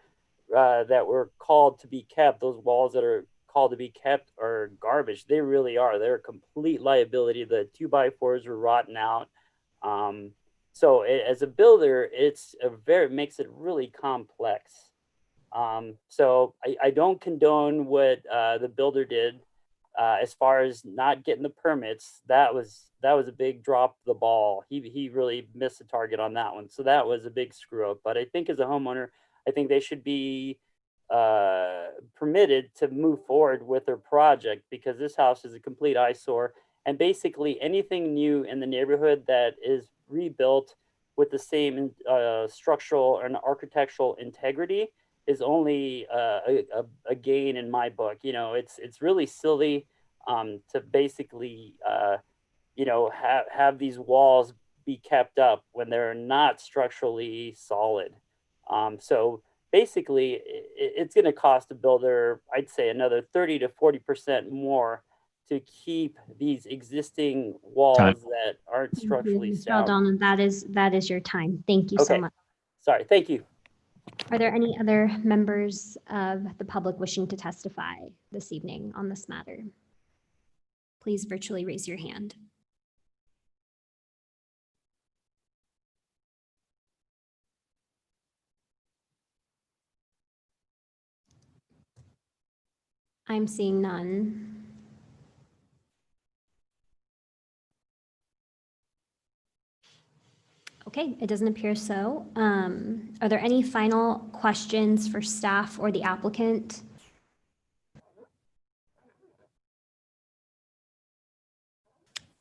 called to be kept, those walls that are called to be kept are garbage. They really are. They're a complete liability. The 2x4s were rotten out. So as a builder, it makes it really complex. So I don't condone what the builder did as far as not getting the permits. That was a big drop the ball. He really missed the target on that one. So that was a big screw up. But I think as a homeowner, I think they should be permitted to move forward with their project, because this house is a complete eyesore. And basically anything new in the neighborhood that is rebuilt with the same structural and architectural integrity is only a gain in my book. It's really silly to basically have these walls be kept up when they're not structurally solid. So basically, it's going to cost a builder, I'd say, another 30 to 40% more to keep these existing walls that aren't structurally Mr. sound. Aldana, that is your time. Thank you so Okay. much. Sorry. Thank you. Are there any other members of the public wishing to testify this evening on this matter? Please virtually raise your hand. I'm seeing none. Okay, it doesn't appear so. Are there any final questions for staff or the applicant?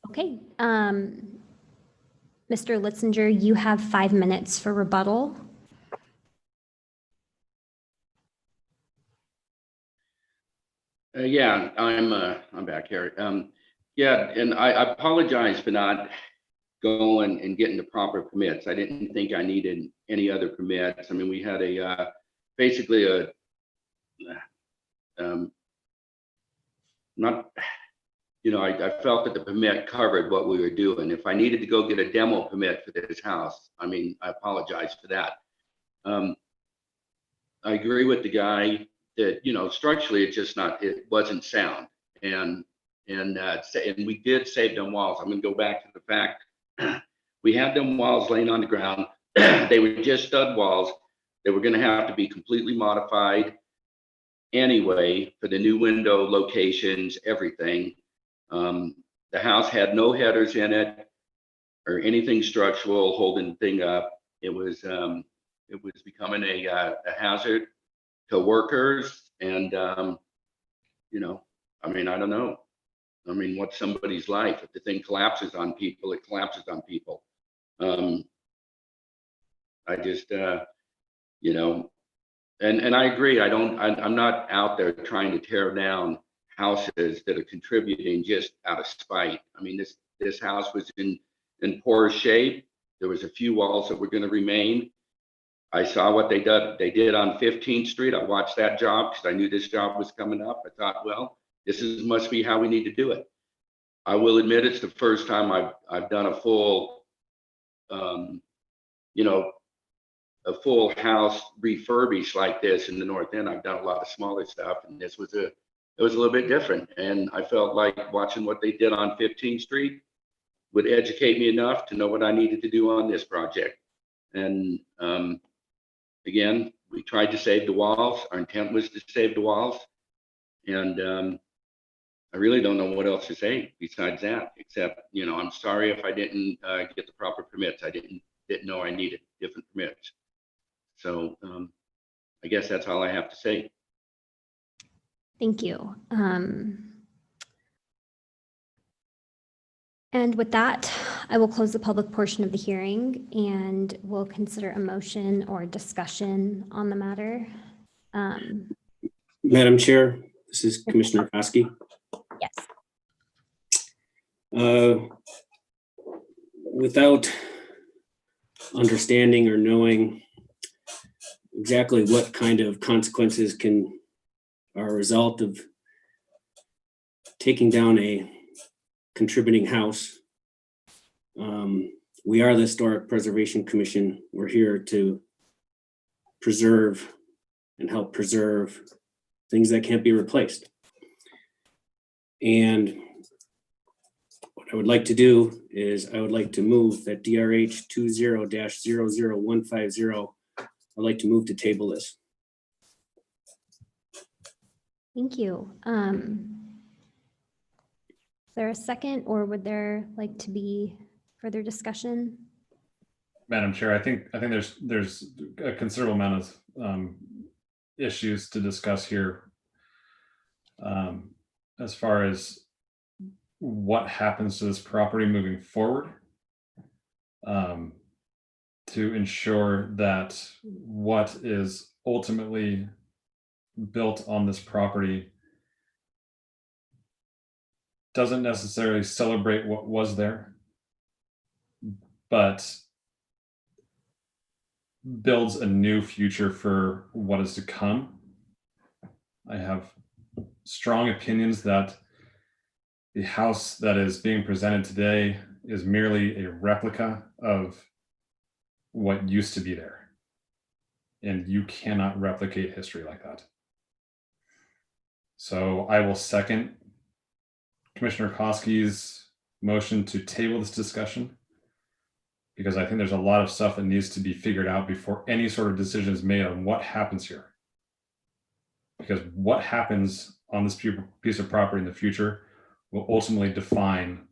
Okay, Mr. Litzinger, you have 5 minutes for rebuttal. Yeah, I'm back here. Yeah, and I apologize for not going and getting the proper permits. I didn't think I needed any other permits. I mean, we had basically not, I felt that the permit covered what we were doing. If I needed to go get a demo permit for this house, I mean, I apologize for that. I agree with the guy that, structurally it wasn't sound. And we did save them walls. I'm going to go back to the fact we had them walls laying on the ground. They were just stud walls. They were going to have to be completely modified. anyway for the new window locations, everything. The house had no headers in it or anything structural holding the thing up. It was becoming a hazard to workers, and you know, I mean, I don't know. I mean, what's somebody's life? If the thing collapses on people, it collapses on people. I just, you know, and I agree. I'm not out there trying to tear down houses that are contributing just out of spite. I mean, this house was in poor shape. There was a few walls that were going to remain. I saw what they did on 15th Street. I watched that job because I knew this job was coming up. I thought, well, must be how we need to do it. I will admit it's the first time I've done a full, you know, a full house refurbish like this in the North End. I've done a lot of smaller stuff, and it was a little bit different. And I felt like watching what they did on 15th Street would educate me enough to know what I needed to do on this project. And again, we tried to save the walls. Our intent was to save the walls. And I really don't know what else to say besides that, except, you know, I'm sorry if I didn't get the proper permits. I didn't know I needed different permits. So I guess that's all I have to say. Thank you. And with that, I will close the public portion of the hearing and we'll consider a motion or discussion on the matter. Madam Chair, this is Commissioner Koski. Yes. Without understanding or knowing exactly what kind of consequences are a result of taking down a contributing house. We are the Historic Preservation Commission. We're here to preserve and help preserve things that can't be replaced. And what I would like to do is I would like to move that DRH 20-00150. I'd like to move to table this. Thank you. Is there a second, or would there like to be further discussion? Madam Chair, I think there's a considerable amount of issues to discuss here as far as what happens to this property moving forward, to ensure that what is ultimately built on this property doesn't necessarily celebrate what was there, but builds a new future for what is to come. I have strong opinions that the house that is being presented today is merely a replica of what used to be there. And you cannot replicate history like that. So I will second Commissioner Koski's motion to table this discussion, because I think there's a lot of stuff that needs to be figured out before any sort of decision is made on what happens here. Because what happens on this piece of property in the future will ultimately define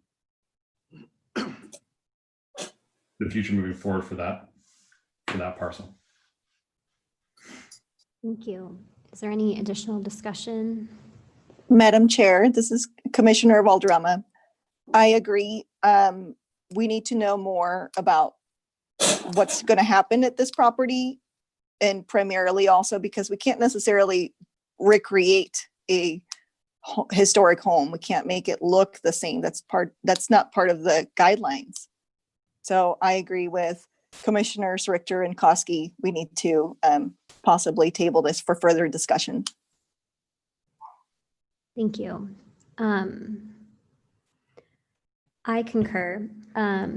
the future moving forward for that parcel. Thank you. Is there any additional discussion? Madam Chair, this is Commissioner Valderrama. I agree. We need to know more about what's going to happen at this property, and primarily also because we can't necessarily recreate a historic home. We can't make it look the same. That's not part of the guidelines. So I agree with Commissioners Richter and Koski. We need to possibly table this for further discussion. Thank you. I concur. I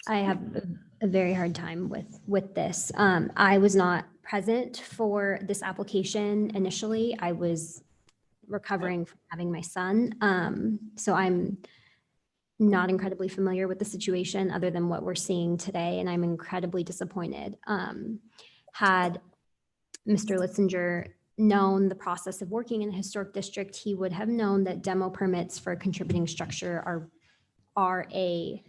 have a very hard time with this. I was not present for this application initially. I was recovering from having my son. So I'm not incredibly familiar with the situation other than what we're seeing today, and I'm incredibly disappointed. Had Mr. Litzinger known the process of working in a historic district, he would have known that demo permits for a contributing structure are a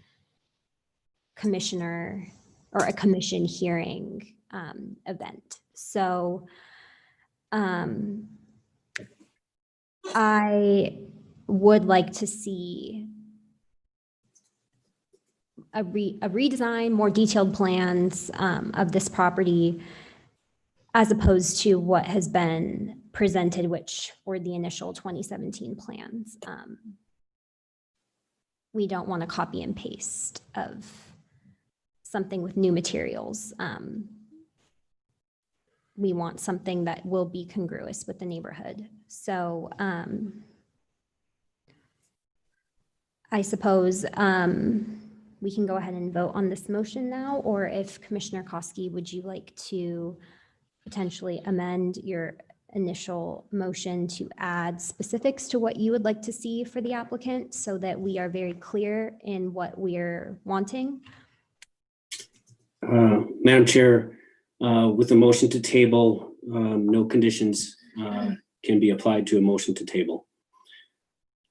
commissioner or a commission hearing event. So I would like to see a redesign, more detailed plans of this property as opposed to what has been presented, which were the initial 2017 plans. We don't want to copy and paste of something with new materials. We want something that will be congruous with the neighborhood. So I suppose we can go ahead and vote on this motion now, or if Commissioner Koski, would you like to potentially amend your initial motion to add specifics to what you would like to see for the applicant so that we are very clear in what we're wanting? Madam Chair, with a motion to table, no conditions can be applied to a motion to table.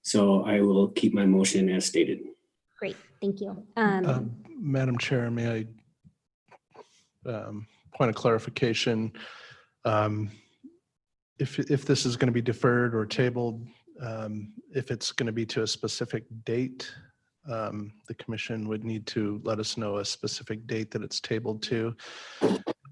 So I will keep my motion as stated. Great, thank you. Madam Chair, may I point of clarification? If this is going to be deferred or tabled, if it's going to be to a specific date, the commission would need to let us know a specific date that it's tabled to.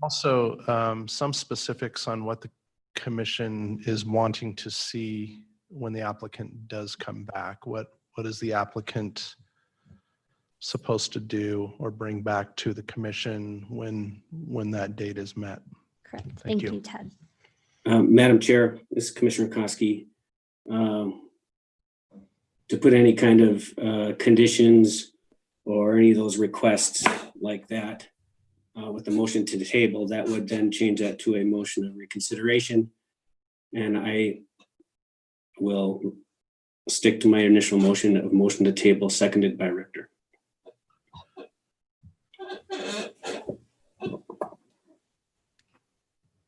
Also, some specifics on what the commission is wanting to see when the applicant does come back. What is the applicant supposed to do or bring back to the commission when that date is met? Correct. Thank you, Ted. Madam Chair, this is Commissioner Koski. To put any kind of conditions or any of those requests like that with the motion to the table, that would then change that to a motion of reconsideration. And I will stick to my initial motion of motion to table, seconded by Richter.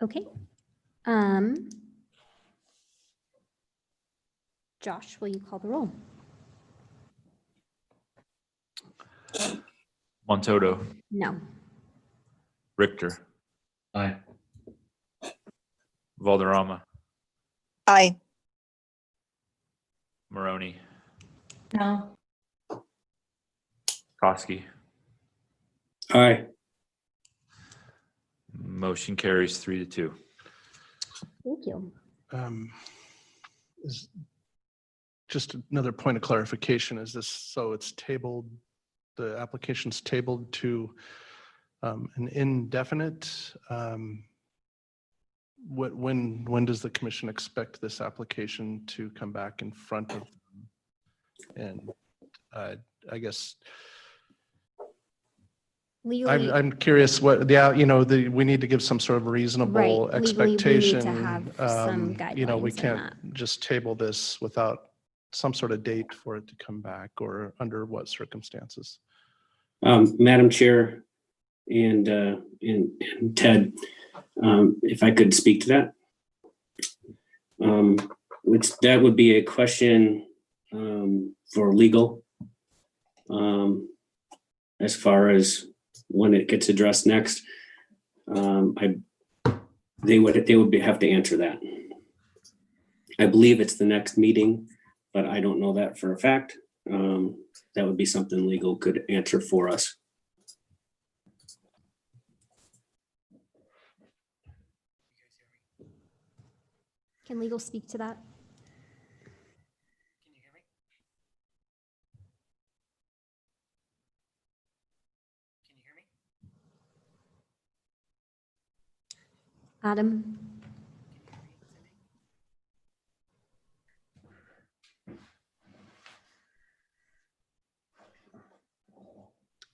Okay. Josh, will you call the roll? Montoto, No. Richter, Aye. Valderrama, Aye. Maroney, No. Koski. Aye. Motion carries 3-2. Thank you. Is just another point of clarification, is this, so it's tabled, the application's tabled to an indefinite, when does the commission expect this application to come back in front of them? And I guess Legally, I'm curious what we need to give some sort of reasonable Right. Legally, we need to expectation. have some We guidelines on can't just table this without some sort of date for it to come back, or under what circumstances. Madam Chair and Ted, if I could speak to that. That would be a question for legal as far as when it gets addressed next. They would have to answer that. I believe it's the next meeting, but I don't know that for a fact. That would be something legal could answer for us. can legal speak to that? Adam?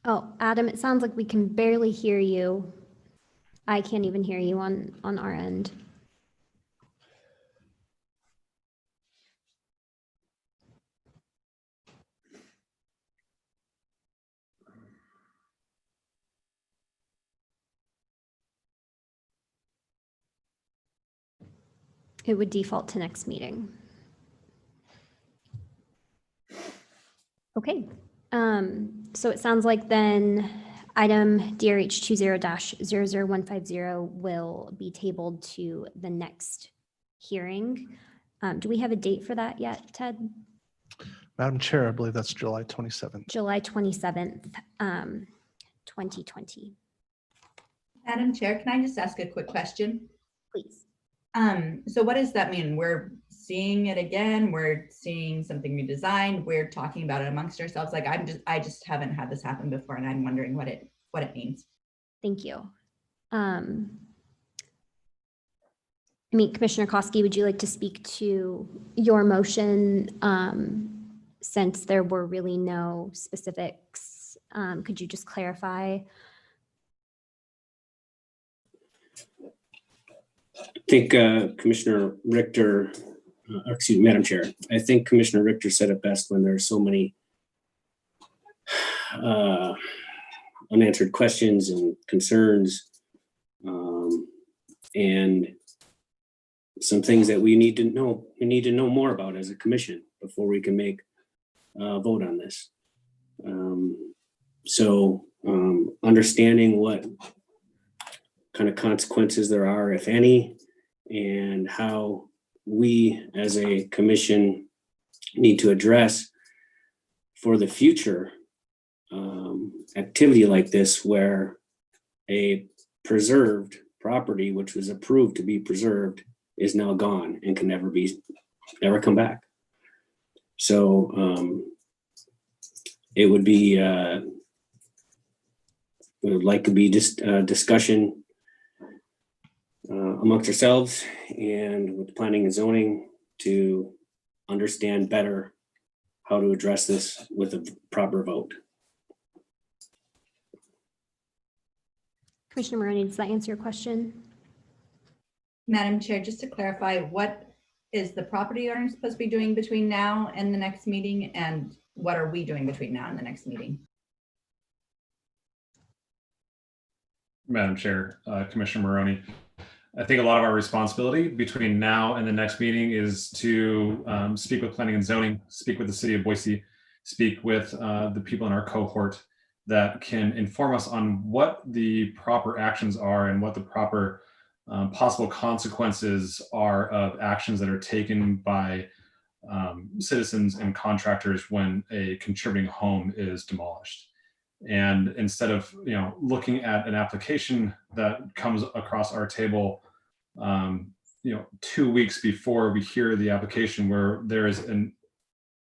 Oh, Adam, it sounds like we can barely hear you. I can't even hear you on our end. It would default to next meeting. Okay, so it sounds like then item DRH 20-00150 will be tabled to the next hearing. Do we have a date for that yet, Ted? Madam Chair, I believe that's July 27th. July 27th, 2020. Madam Chair, can I just ask a quick question? Please. So what does that mean? We're seeing it again, we're seeing something redesigned, we're talking about it amongst ourselves. Like I just haven't had this happen before, and I'm wondering what it means. Thank you. I mean, Commissioner Koski, would you like to speak to your motion since there were really no specifics? Could you just clarify? I think Commissioner Richter, excuse me, Madam Chair, I think Commissioner Richter said it best when there's so many unanswered questions and concerns, and some things that we need to know more about as a commission before we can make a vote on this. So understanding what kind of consequences there are, if any, and how we as a commission need to address for the future activity like this, where a preserved property, which was approved to be preserved, is now gone and can never come back. So it would be would like to be just discussion amongst ourselves and with planning and zoning to understand better how to address this with a proper vote. Commissioner Maroney, does that answer your question? Madam Chair, just to clarify, what is the property owner supposed to be doing between now and the next meeting? And what are we doing between now and the next meeting? Madam Chair, Commissioner Maroney, I think a lot of our responsibility between now and the next meeting is to speak with planning and zoning, speak with the city of Boise, speak with the people in our cohort that can inform us on what the proper actions are and what the proper possible consequences are of actions that are taken by citizens and contractors when a contributing home is demolished. And instead of looking at an application that comes across our table 2 weeks before we hear the application, where there is an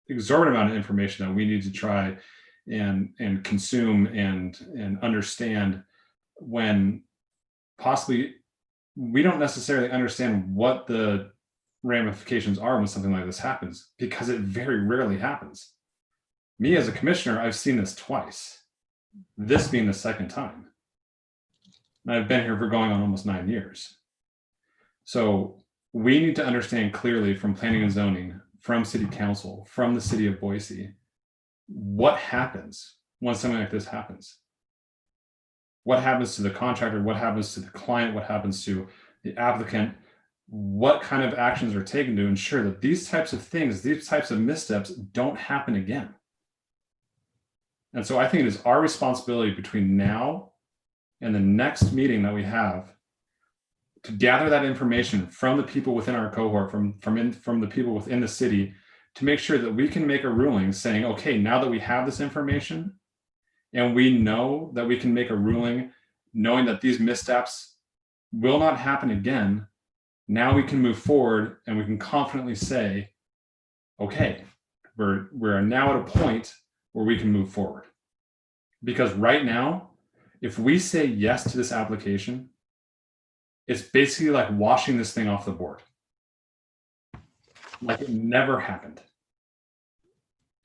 exorbitant amount of information that we need to try and consume and understand, when possibly we don't necessarily understand what the ramifications are when something like this happens, because it very rarely happens. Me as a commissioner, I've seen this twice, this being the second time. And I've been here for going on almost 9 years. So we need to understand clearly from planning and zoning, from city council, from the city of Boise, what happens when something like this happens. What happens to the contractor? What happens to the client? What happens to the applicant? What kind of actions are taken to ensure that these types of things, these types of missteps don't happen again? And so I think it is our responsibility between now and the next meeting that we have to gather that information from the people within our cohort, from the people within the city, to make sure that we can make a ruling saying, okay, now that we have this information and we know that we can make a ruling knowing that these missteps will not happen again, now we can move forward and we can confidently say, okay, we're now at a point where we can move forward. Because right now, if we say yes to this application, it's basically like washing this thing off the board. Like it never happened.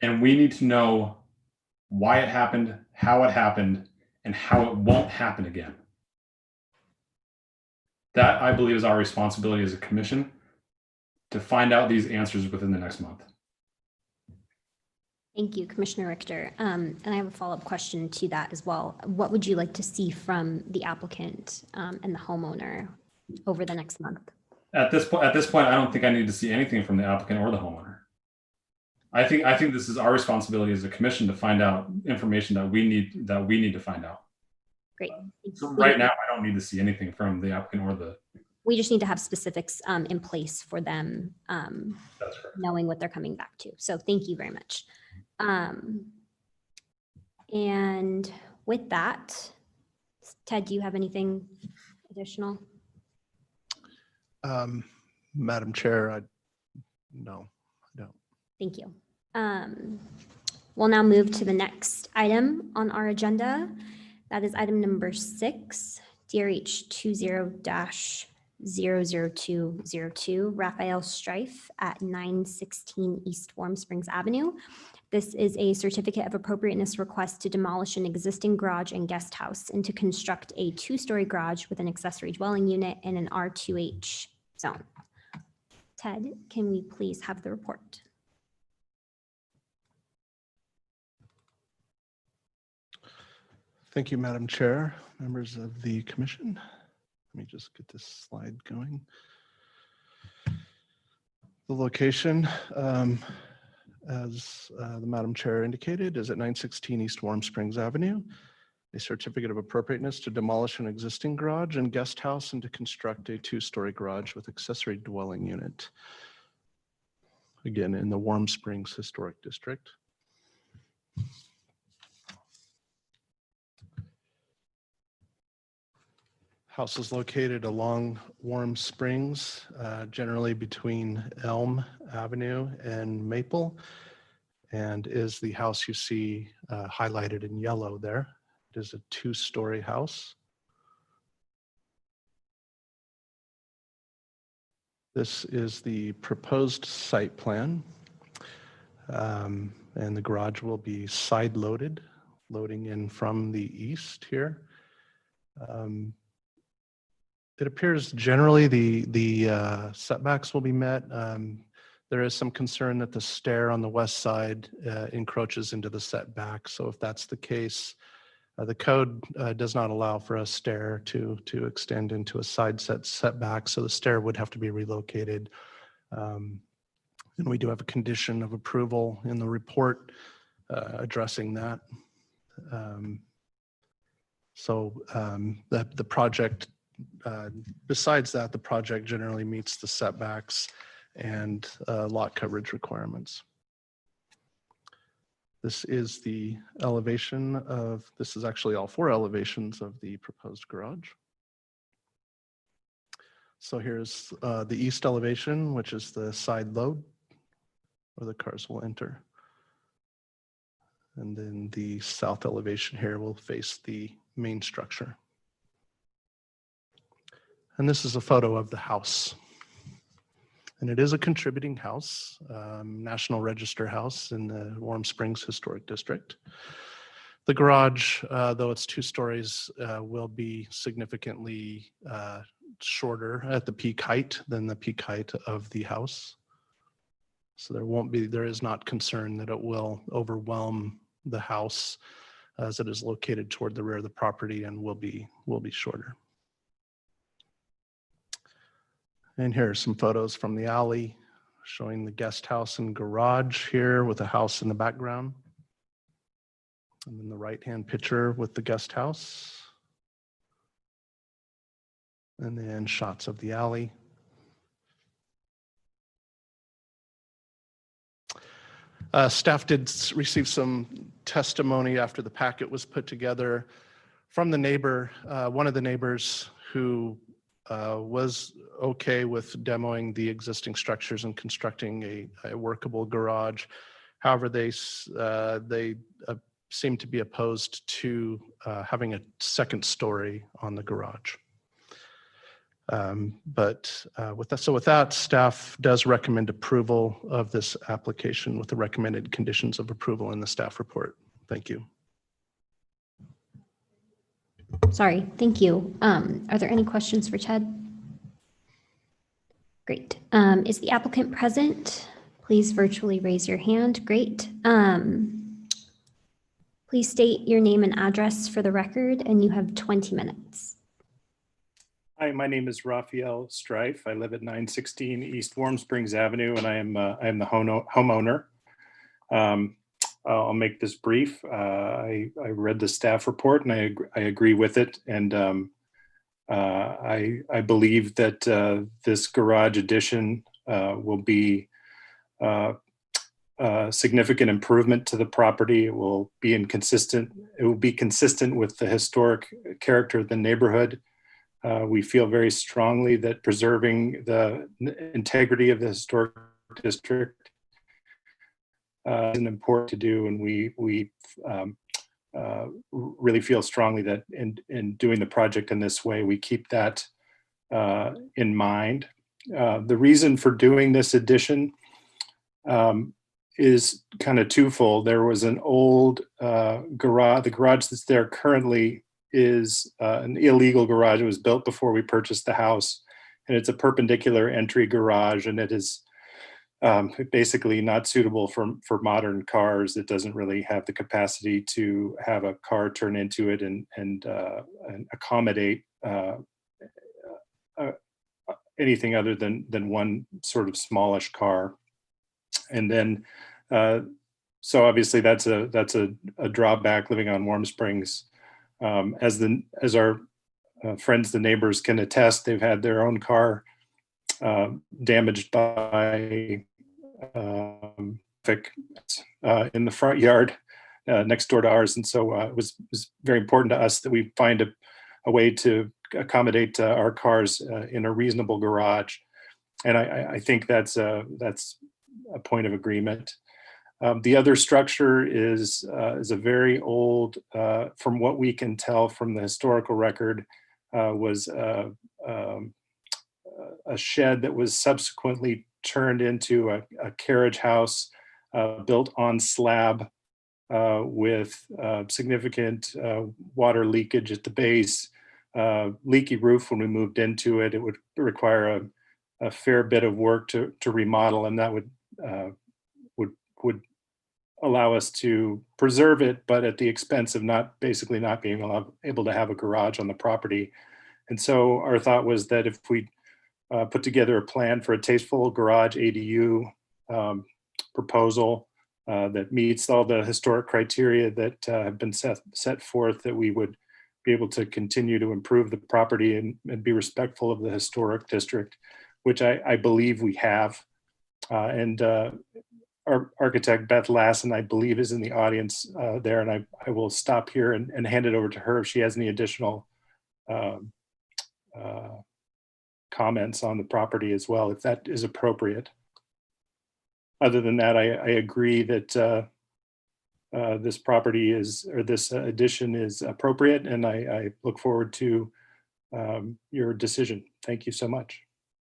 And we need to know why it happened, how it happened, and how it won't happen again. That, I believe, is our responsibility as a commission, to find out these answers within the next month. Thank you, Commissioner Richter. And I have a follow-up question to that as well. What would you like to see from the applicant and the homeowner over the next month? At this point, I don't think I need to see anything from the applicant or the homeowner. I think this is our responsibility as a commission to find out information that we need to find out. Great. So right now, I don't need to see anything from the applicant or the. We just need to have specifics in place for them That's correct. knowing what they're coming back to. So thank you very much. And with that, Ted, do you have anything additional? Madam Chair, no, I don't. Thank you. We'll now move to the next item on our agenda. That is item number 6, DRH 20-00202, Raphael Strife at 916 East Warm Springs Avenue. This is a certificate of appropriateness request to demolish an existing garage and guest house and to construct a 2-story garage with an accessory dwelling unit in an R2H zone. Ted, can we please have the report? Thank you, Madam Chair, members of the commission. Let me just get this slide going. The location, as the Madam Chair indicated, is at 916 East Warm Springs Avenue. A certificate of appropriateness to demolish an existing garage and guest house and to construct a 2-story garage with accessory dwelling unit. Again, in the Warm Springs Historic District. House is located along Warm Springs, generally between Elm Avenue and Maple, and is the house you see highlighted in yellow there. It is a 2-story house. This is the proposed site plan, and the garage will be side loaded, loading in from the east here. It appears generally the setbacks will be met. There is some concern that the stair on the west side encroaches into the setback. So if that's the case, the code does not allow for a stair to extend into a side setback. So the stair would have to be relocated. And we do have a condition of approval in the report addressing that. The project, besides that, the project generally meets the setbacks and lot coverage requirements. This is the elevation of, this is actually all 4 elevations of the proposed garage. So here's the east elevation, which is the side load where the cars will enter. And then the south elevation here will face the main structure. And this is a photo of the house. And it is a contributing house, National Register house in the Warm Springs Historic District. The garage, though it's 2 stories, will be significantly shorter at the peak height than the peak height of the house. So there is not concern that it will overwhelm the house as it is located toward the rear of the property and will be shorter. And here are some photos from the alley showing the guest house and garage here with a house in the background. And then the right-hand picture with the guest house. And then shots of the alley. Staff did receive some testimony after the packet was put together from the neighbor, one of the neighbors who was okay with demoing the existing structures and constructing a workable garage. However, they seem to be opposed to having a 2nd story on the garage. With that, staff does recommend approval of this application with the recommended conditions of approval in the staff report. Thank you. Sorry, thank you. Are there any questions for Ted? Great. Is the applicant present? Please virtually raise your hand. Great. Please state your name and address for the record, and you have 20 minutes. Hi, my name is Raphael Strife. I live at 916 East Warm Springs Avenue, and I am the homeowner. I'll make this brief. I read the staff report, and I agree with it. And I believe that this garage addition will be a significant improvement to the property. It will be consistent with the historic character of the neighborhood. We feel very strongly that preserving the integrity of the historic district is important to do, and we really feel strongly that in doing the project in this way, we keep that in mind. The reason for doing this addition is kind of twofold. There was an old garage. The garage that's there currently is an illegal garage. It was built before we purchased the house, and it's a perpendicular entry garage, and it is basically not suitable for modern cars. It doesn't really have the capacity to have a car turn into it and accommodate anything other than one sort of smallish car. And then, so obviously that's a drawback living on Warm Springs. As our friends, the neighbors can attest, they've had their own car damaged by traffic in the front yard next door to ours. And so it was very important to us that we find a way to accommodate our cars in a reasonable garage. And I think that's a point of agreement. The other structure is a very old, from what we can tell from the historical record, was a shed that was subsequently turned into a carriage house built on slab with significant water leakage at the base, leaky roof when we moved into it. It would require a fair bit of work to remodel, and that would allow us to preserve it, but at the expense of not being able to have a garage on the property. And so our thought was that if we put together a plan for a tasteful garage ADU proposal that meets all the historic criteria that have been set forth, that we would be able to continue to improve the property and be respectful of the historic district, which I believe we have. And our architect, Beth Lassen, I believe is in the audience there, and I will stop here and hand it over to her if she has any additional comments on the property as well, if that is appropriate. Other than that, I agree that this property this addition is appropriate, and I look forward to your decision. Thank you so much.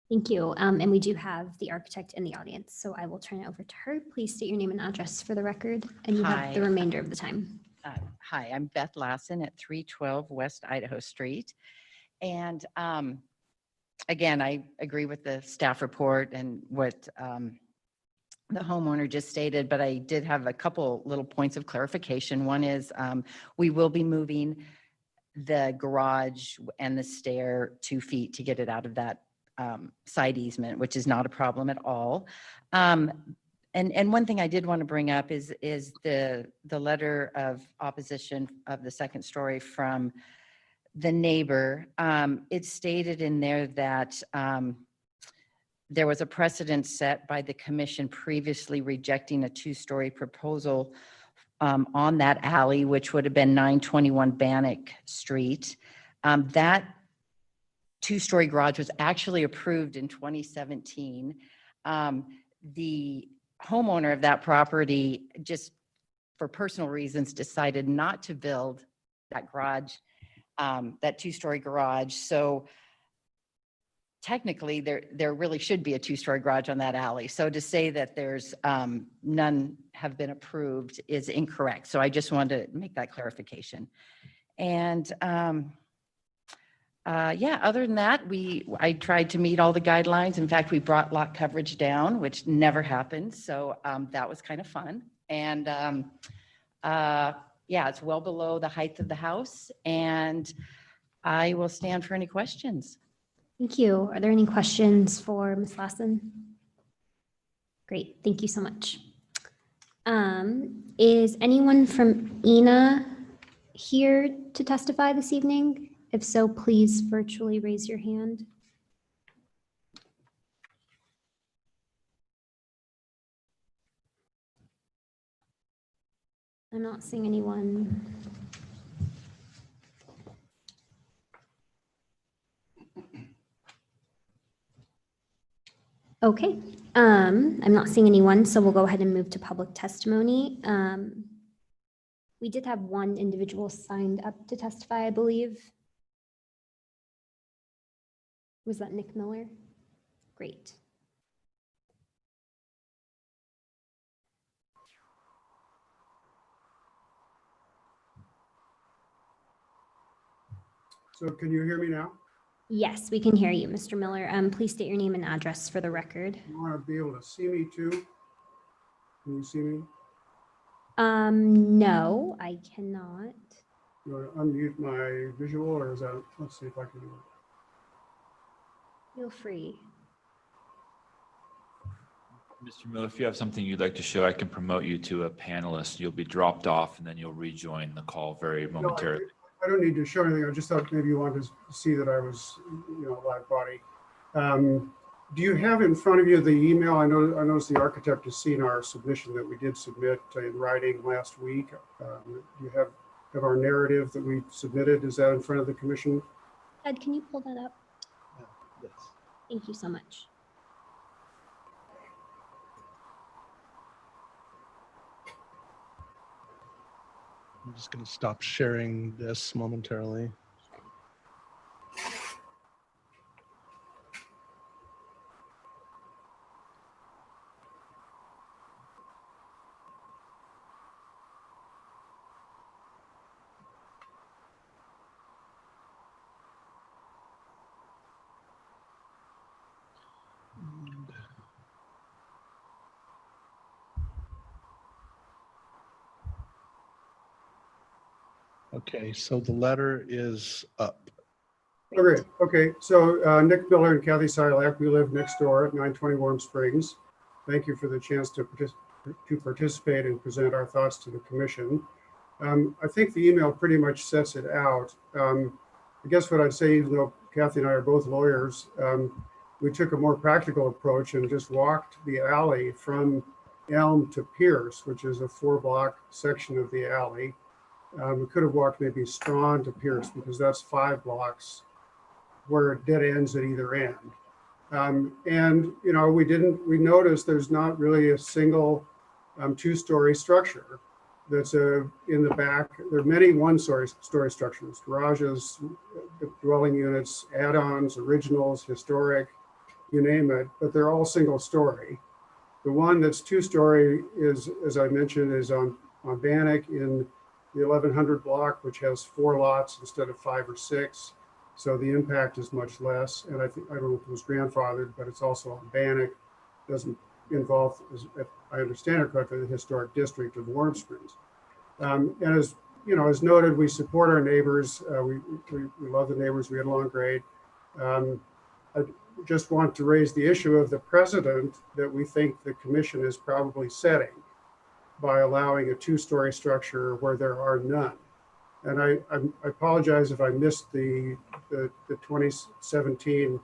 Thank you. And we do have the architect in the audience, so I will turn it over to her. Please state your name and address for the record, and you have the remainder of the time. Hi, I'm Beth Lassen at 312 West Idaho Street. And again, I agree with the staff report and what the homeowner just stated, but I did have a couple little points of clarification. One is we will be moving the garage and the stair 2 feet to get it out of that side easement, which is not a problem at all. And one thing I did want to bring up is the letter of opposition of the second story from the neighbor. It stated in there that there was a precedent set by the commission previously rejecting a 2-story proposal on that alley, which would have been 921 Bannock Street. That 2-story garage was actually approved in 2017. The homeowner of that property, just for personal reasons, decided not to build that garage, that 2-story garage. So technically there really should be a 2-story garage on that alley. So to say that there's none have been approved is incorrect. So I just wanted to make that clarification. And yeah, other than that, I tried to meet all the guidelines. In fact, we brought lot coverage down, which never happened. So that was kind of fun. And yeah, it's well below the height of the house. And I will stand for any questions. Thank you. Are there any questions for Ms. Lassen? Great, thank you so much. Is anyone from ENA here to testify this evening? If so, please virtually raise your hand. I'm not seeing anyone. Okay, I'm not seeing anyone, so we'll go ahead and move to public testimony. We did have one individual signed up to testify, I believe. Was that Nick Miller? Great. So can you hear me now? Yes, we can hear you, Mr. Miller. Please state your name and address for the record. You want to be able to see me too? Can you see me? No, I cannot. You want to unmute my visual, or is that, let's see if I can do it. Feel free. Mr. Miller, if you have something you'd like to show, I can promote you to a panelist. You'll be dropped off and then you'll rejoin the call very momentarily. I don't need to show anything. I just thought maybe you wanted to see that I was, live body. Do you have in front of you the email? I noticed the architect has seen our submission that we did submit in writing last week. Do you have our narrative that we submitted? Is that in front of the commission? Ed, can you pull that up? Yes. Thank you so much. I'm just going to stop sharing this momentarily. Okay, so the letter is up. Okay. So Nick Miller and Kathy Silack, we live next door at 920 Warm Springs. Thank you for the chance to participate and present our thoughts to the commission. I think the email pretty much sets it out. I guess what I'd say, even though Kathy and I are both lawyers, we took a more practical approach and just walked the alley from Elm to Pierce, which is a 4-block section of the alley. We could have walked maybe Strawn to Pierce because that's 5 blocks where it dead ends at either end. And we noticed there's not really a single 2-story structure that's in the back. There are many 1-story structures, garages, dwelling units, add-ons, originals, historic, you name it, but they're all single story. The one that's 2-story is, as I mentioned, is on Bannock in the 1100 block, which has 4 lots instead of 5 or 6. So the impact is much less. And I don't know if it was grandfathered, but it's also on Bannock. Doesn't involve, if I understand it correctly, the historic district of Warm Springs. And as noted, we support our neighbors. We love the neighbors. We get along great. I just want to raise the issue of the precedent that we think the commission is probably setting by allowing a 2-story structure where there are none. And I apologize if I missed the 2017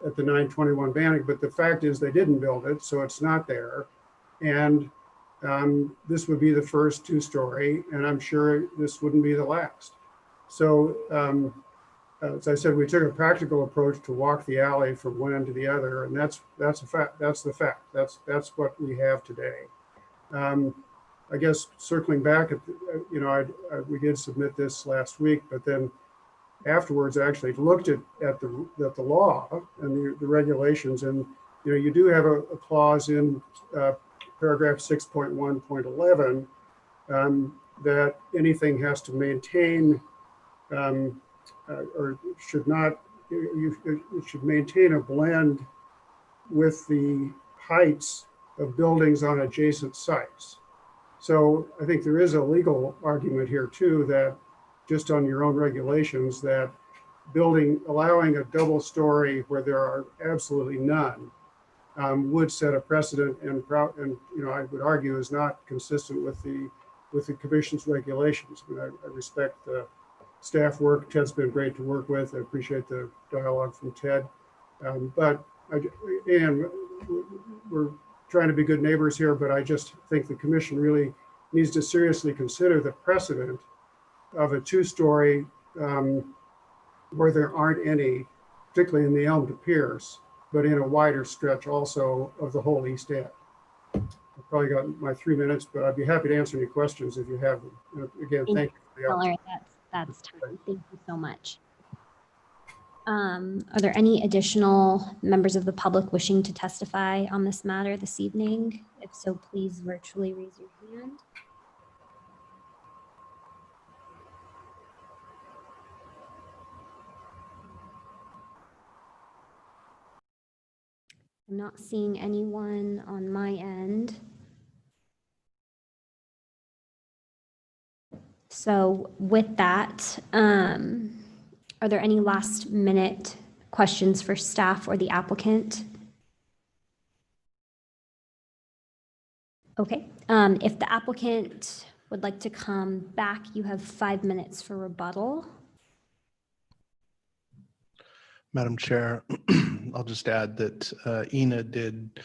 at the 921 Bannock, but the fact is they didn't build it, so it's not there. And this would be the first 2-story, and I'm sure this wouldn't be the last. So as I said, we took a practical approach to walk the alley from one end to the other, and that's a fact. That's the fact. That's what we have today. I guess circling back, we did submit this last week, but then afterwards I actually looked at the law and the regulations, and you do have a clause in paragraph 6.1.11 that anything has to maintain or should not, it should maintain a blend with the heights of buildings on adjacent sites. So I think there is a legal argument here too, that just on your own regulations, that allowing a double story where there are absolutely none would set a precedent and I would argue is not consistent with the commission's regulations. I mean, I respect the staff work. Ted's been great to work with. I appreciate the dialogue from Ted. And we're trying to be good neighbors here, but I just think the commission really needs to seriously consider the precedent of a two-story where there aren't any, particularly in the Elm to Pierce, but in a wider stretch also of the whole East End. I've probably got my 3 minutes, but I'd be happy to answer any questions if you have them. And again, thank you for the opportunity. That's time. Thank you so much. Are there any additional members of the public wishing to testify on this matter this evening? If so, please virtually raise your hand. I'm not seeing anyone on my end. So with that, are there any last minute questions for staff or the applicant? Okay, if the applicant would like to come back, you have 5 minutes for rebuttal. Madam Chair, I'll just add that Ina did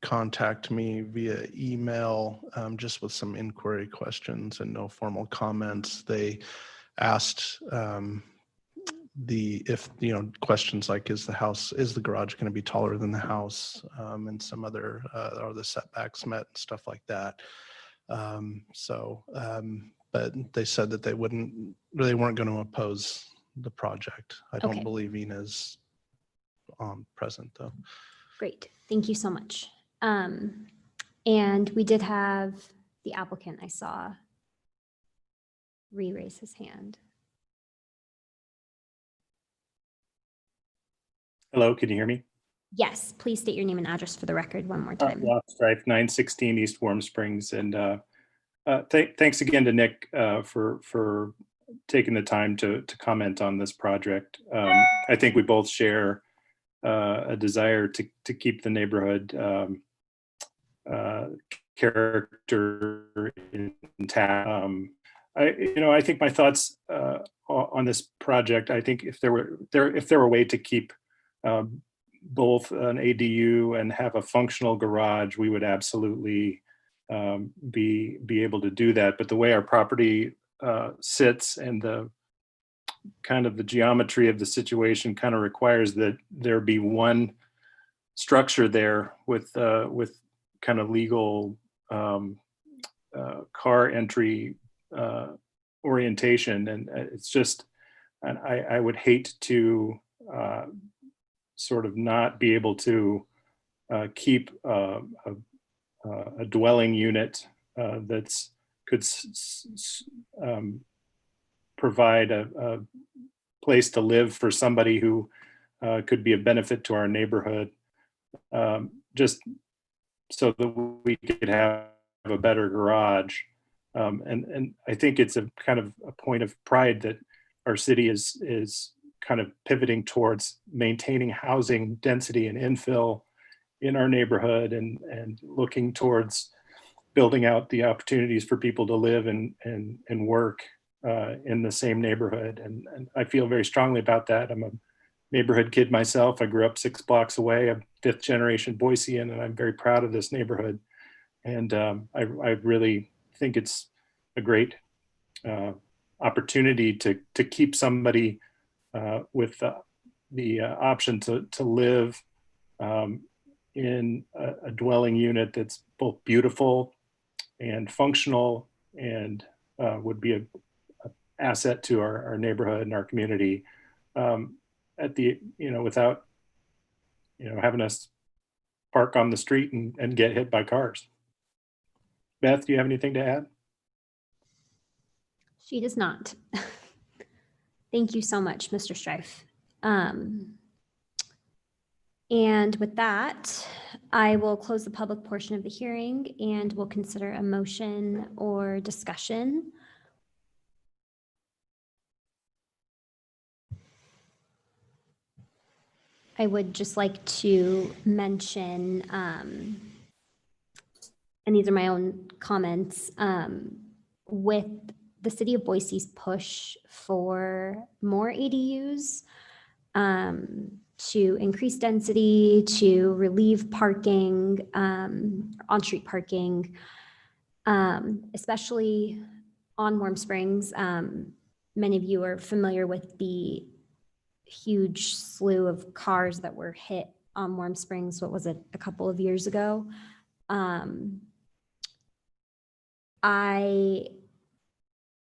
contact me via email just with some inquiry questions and no formal comments. They asked questions like, is the garage going to be taller than the house, and some other, are the setbacks met, and stuff like that. But they said that they weren't going to oppose the project. I don't believe Ina's present though. Great, thank you so much. And we did have the applicant I saw re-raise his hand. Hello, can you hear me? Yes, please state your name and address for the record one more time. Lost Drive, 916 East Warm Springs. And thanks again to Nick for taking the time to comment on this project. I think we both share a desire to keep the neighborhood character intact. I think my thoughts on this project, I think if there were a way to keep both an ADU and have a functional garage, we would absolutely be able to do that. But the way our property sits and the kind of the geometry of the situation kind of requires that there be one structure there with kind of legal car entry orientation. And it's just, and I would hate to sort of not be able to keep a dwelling unit that's could provide a place to live for somebody who could be a benefit to our neighborhood, just so that we could have a better garage. And I think it's a kind of a point of pride that our city is kind of pivoting towards maintaining housing density and infill in our neighborhood, and looking towards building out the opportunities for people to live and work in the same neighborhood. And I feel very strongly about that. I'm a neighborhood kid myself. I grew up 6 blocks away. I'm 5th generation Boisean, and I'm very proud of this neighborhood. And I really think it's a great opportunity to keep somebody with the option to live in a dwelling unit that's both beautiful and functional, and would be a asset to our neighborhood and our community, without having us park on the street and get hit by cars. Beth, do you have anything to add? She does not. Thank you so much, Mr. Strife. And with that, I will close the public portion of the hearing, and we'll consider a motion or discussion. I would just like to mention, and these are my own comments, with the city of Boise's push for more ADUs, to increase density, to relieve parking, on-street parking, especially on Warm Springs. Many of you are familiar with the huge slew of cars that were hit on Warm Springs. What was it, a couple of years ago? I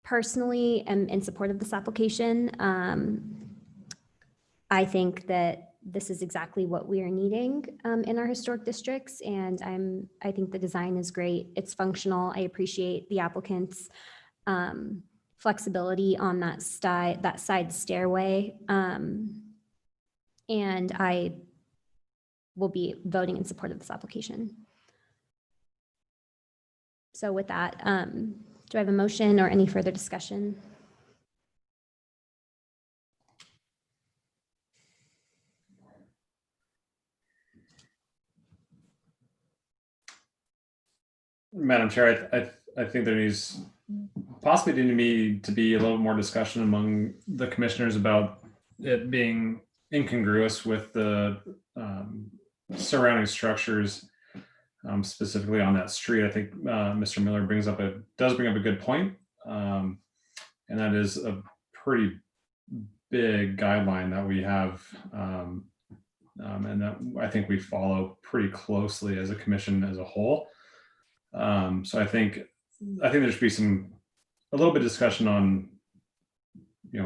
personally am in support of this application. I think that this is exactly what we are needing in our historic districts, and I think the design is great. It's functional. I appreciate the applicant's flexibility on that side stairway, and I will be voting in support of this application. So with that, do I have a motion or any further discussion? Madam Chair, I think there needs possibly need to be a little more discussion among the commissioners about it being incongruous with the surrounding structures, specifically on that street. I think Mr. Miller does bring up a good point, and that is a pretty big guideline that we have, and that I think we follow pretty closely as a commission as a whole. So I think there should be a little bit of discussion on,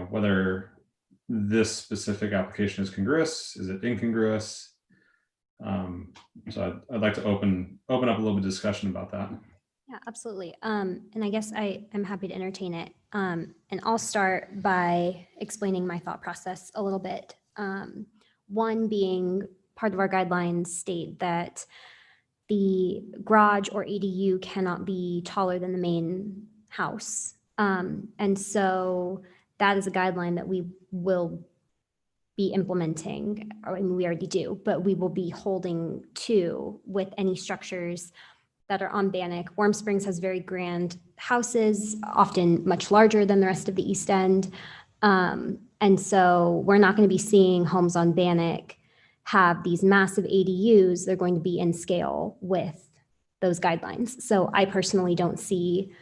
whether this specific application is congruous, is it incongruous? So I'd like to open up a little bit of discussion about that. Yeah, absolutely. And I guess I'm happy to entertain it. And I'll start by explaining my thought process a little bit. One being, part of our guidelines state that the garage or ADU cannot be taller than the main house. And so that is a guideline that we will be implementing, or I mean, we already do, but we will be holding to with any structures that are on Bannock. Warm Springs has very grand houses, often much larger than the rest of the East End. And so we're not going to be seeing homes on Bannock have these massive ADUs. They're going to be in scale with those guidelines. So I personally don't see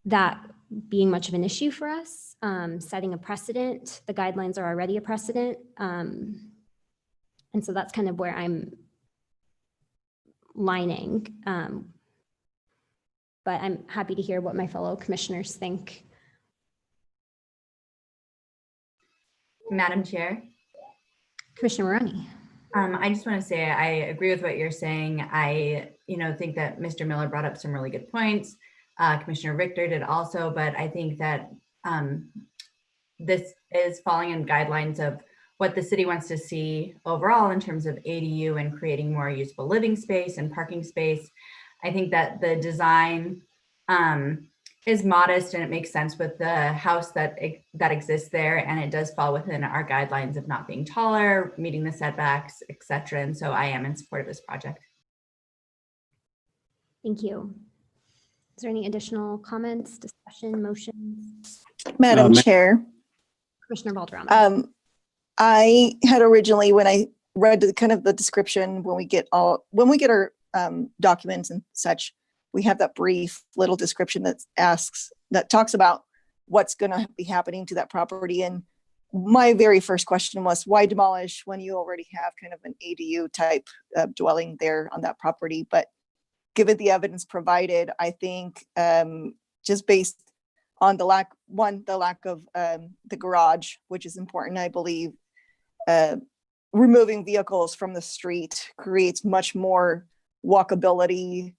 that being much of an issue for us, setting a precedent. The guidelines are already a precedent. And so that's kind of where I'm lining. But I'm happy to hear what my fellow commissioners think. Madam Chair. Commissioner Maroney. I just want to say I agree with what you're saying. I, think that Mr. Miller brought up some really good points. Commissioner Richter did also, but I think that this is falling in guidelines of what the city wants to see overall in terms of ADU and creating more usable living space and parking space. I think that the design is modest and it makes sense with the house that exists there, and it does fall within our guidelines of not being taller, meeting the setbacks, etc. And so I am in support of this project. Thank you. Is there any additional comments, discussion, motions? Madam Chair. Commissioner Valderrama. I had originally, when I read the description, when we get our documents and such, we have that brief little description that talks about what's going to be happening to that property. And my very first question was, why demolish when you already have kind of an ADU type dwelling there on that property? But given the evidence provided, I think just based on the lack of the garage, which is important, I believe, removing vehicles from the street creates much more walkability,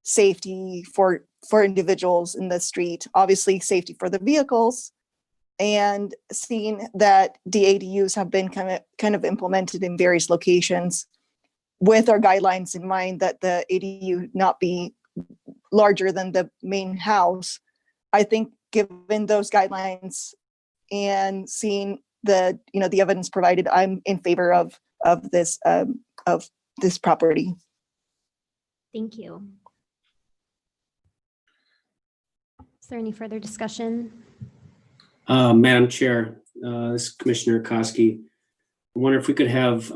safety for individuals in the street, obviously safety for the vehicles, and seeing that the ADUs have been kind of implemented in various locations with our guidelines in mind that the ADU not be larger than the main house. I think given those guidelines and seeing the evidence provided, I'm in favor of this property. Thank you. Is there any further discussion? Madam Chair, this is Commissioner Koski. I wonder if we could have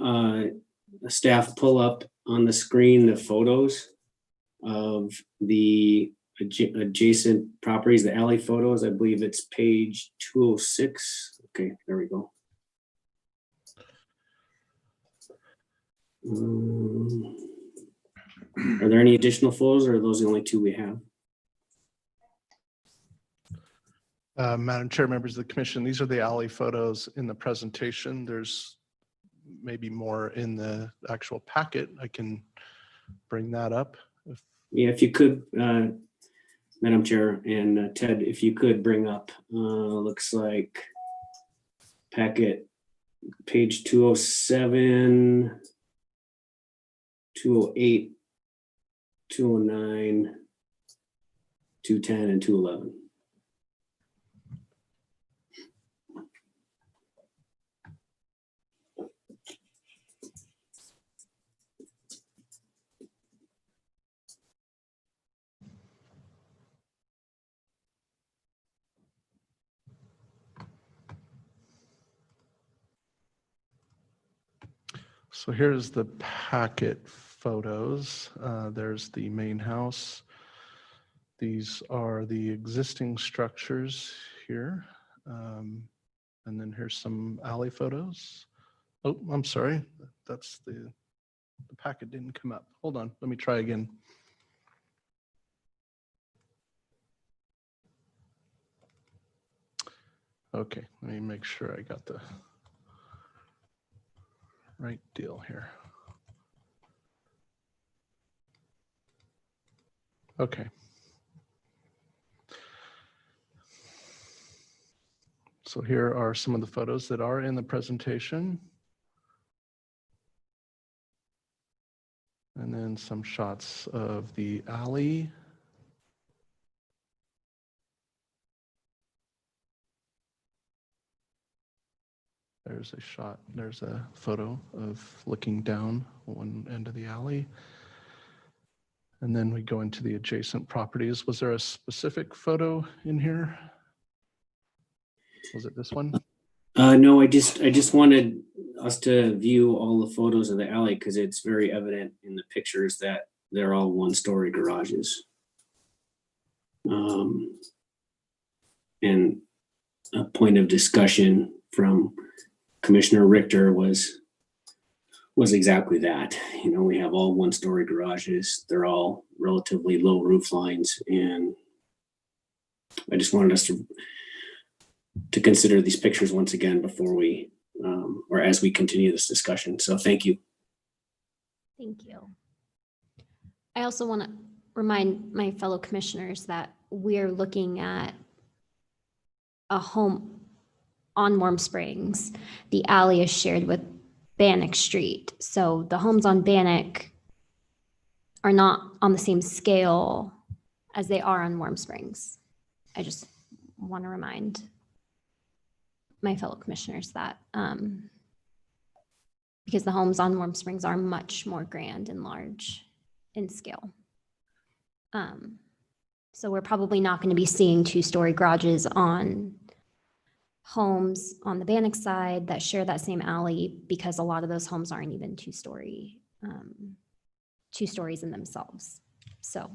staff pull up on the screen the photos of the adjacent properties, the alley photos. I believe it's page 206. Okay, there we go. Are there any additional photos, or are those the only two we have? Madam Chair, members of the commission, these are the alley photos in the presentation. There's maybe more in the actual packet. I can bring that up. Yeah, if you could, Madam Chair, and Ted, if you could bring up, looks like packet page 207, 208, 209, 210, and 211. So here's the packet photos. There's the main house. These are the existing structures here. And then here's some alley photos. Oh, I'm sorry. That's the packet didn't come up. Hold on, let me try again. Okay, let me make sure I got the right deal here. Okay. So here are some of the photos that are in the presentation. And then some shots of the alley. There's a shot, there's a photo of looking down one end of the alley. And then we go into the adjacent properties. Was there a specific photo in here? Was it this one? No, I just wanted us to view all the photos of the alley because it's very evident in the pictures that they're all one-story garages. And a point of discussion from Commissioner Richter was exactly that. You know, we have all one-story garages. They're all relatively low roof lines, and I just wanted us to consider these pictures once again before we, or as we continue this discussion. So thank you. Thank you. I also want to remind my fellow commissioners that we're looking at a home on Warm Springs. The alley is shared with Bannock Street. So the homes on Bannock are not on the same scale as they are on Warm Springs. I just want to remind my fellow commissioners that because the homes on Warm Springs are much more grand and large in scale. So we're probably not going to be seeing two-story garages on homes on the Bannock side that share that same alley because a lot of those homes aren't even two stories in themselves. So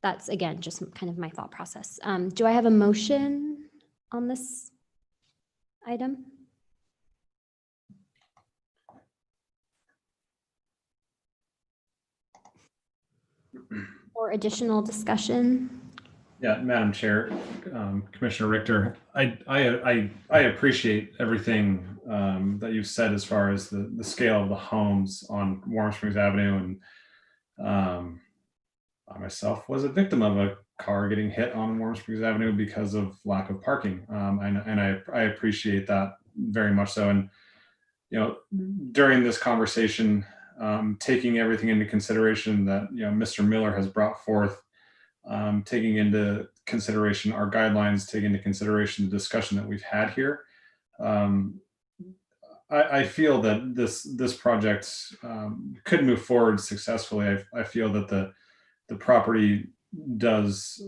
that's, again, just kind of my thought process. Do I have a motion on this item? Or additional discussion? Yeah, Madam Chair, Commissioner Richter, I appreciate everything that you've said as far as the scale of the homes on Warm Springs Avenue, and I myself was a victim of a car getting hit on Warm Springs Avenue because of lack of parking, and I appreciate that very much so. And you know, during this conversation, taking everything into consideration that Mr. Miller has brought forth. Taking into consideration our guidelines, taking into consideration the discussion that we've had here, I feel that this project could move forward successfully. I feel that the property does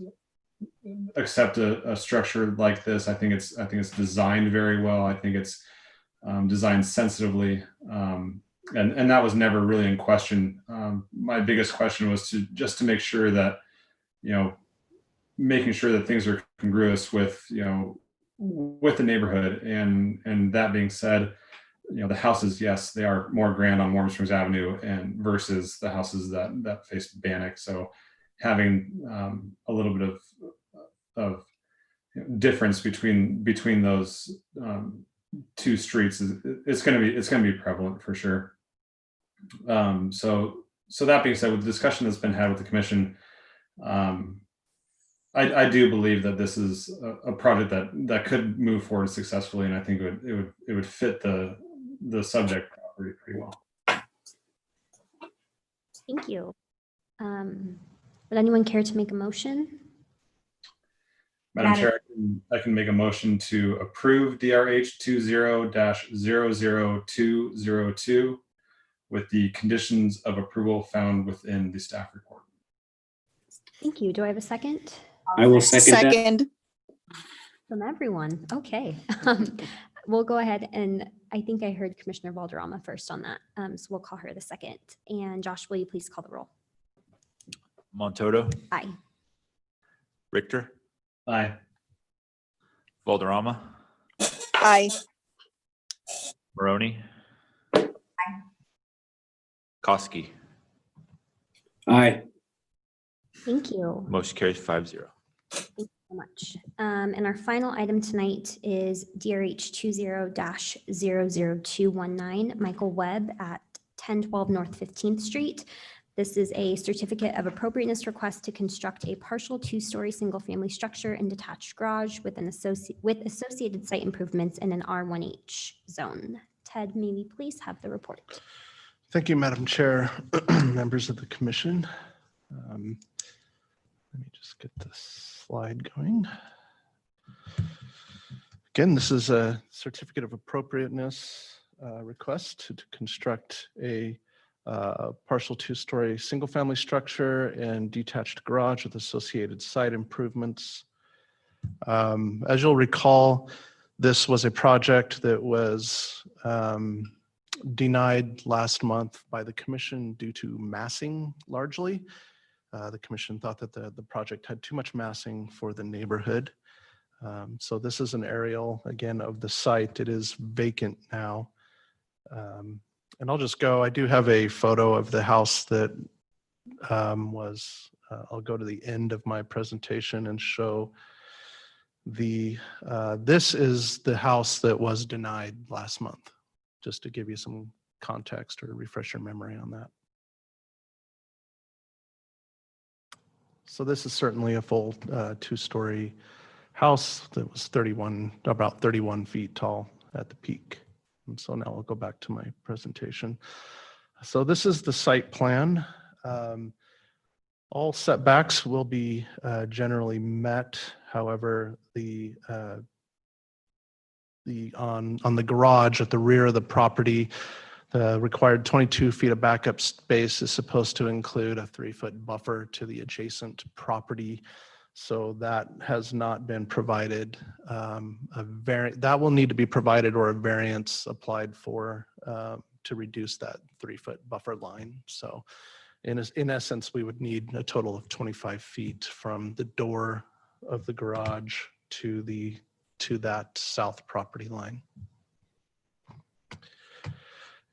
accept a structure like this. I think it's designed very well. I think it's designed sensitively, and that was never really in question. My biggest question was to make sure that, making sure that things are congruous with with the neighborhood. And that being said, the houses, yes, they are more grand on Warm Springs Avenue and versus the houses that face Bannock. So having a little bit of difference between those two streets it's going to be prevalent for sure. So that being said, with the discussion that's been had with the commission, I do believe that this is a project that could move forward successfully, and I think it would fit the subject property pretty well. Thank you. Would anyone care to make a motion? Madam Chair, I can make a motion to approve DRH 20-00202 with the conditions of approval found within the staff report. Thank you. Do I have a second? I will second that. Second. From everyone. Okay. We'll go ahead, and I think I heard Commissioner Valderrama first on that. So we'll call her the second. And Josh, will you please call the roll? Montoto, Aye. Richter, Aye. Valderrama, Aye. Maroney, Koski. Aye. Thank you. Motion carries 5-0. Thank you so much. And our final item tonight is DRH 20-00219, Michael Webb at 1012 North 15th Street. This is a certificate of appropriateness request to construct a partial two-story single-family structure and detached garage with associated site improvements in an R1H zone. Ted, may we please have the report? Thank you, Madam Chair, members of the commission. Let me just get this slide going. Again, this is a certificate of appropriateness request to construct a partial two-story single-family structure and detached garage with associated site improvements. As you'll recall, this was a project that was denied last month by the commission due to massing largely. The commission thought that the project had too much massing for the neighborhood. So this is an aerial, again, of the site. It is vacant now. And I'll just go, I do have a photo of the house that I'll go to the end of my presentation and show this is the house that was denied last month, just to give you some context or refresh your memory on that. So this is certainly a full two-story house that was about 31 feet tall at the peak. And so now I'll go back to my presentation. So this is the site plan. All setbacks will be generally met. However, on the garage at the rear of the property, the required 22 feet of backup space is supposed to include a 3-foot buffer to the adjacent property. So that has not been provided. That will need to be provided or a variance applied for to reduce that 3-foot buffer line. So in essence, we would need a total of 25 feet from the door of the garage to that south property line.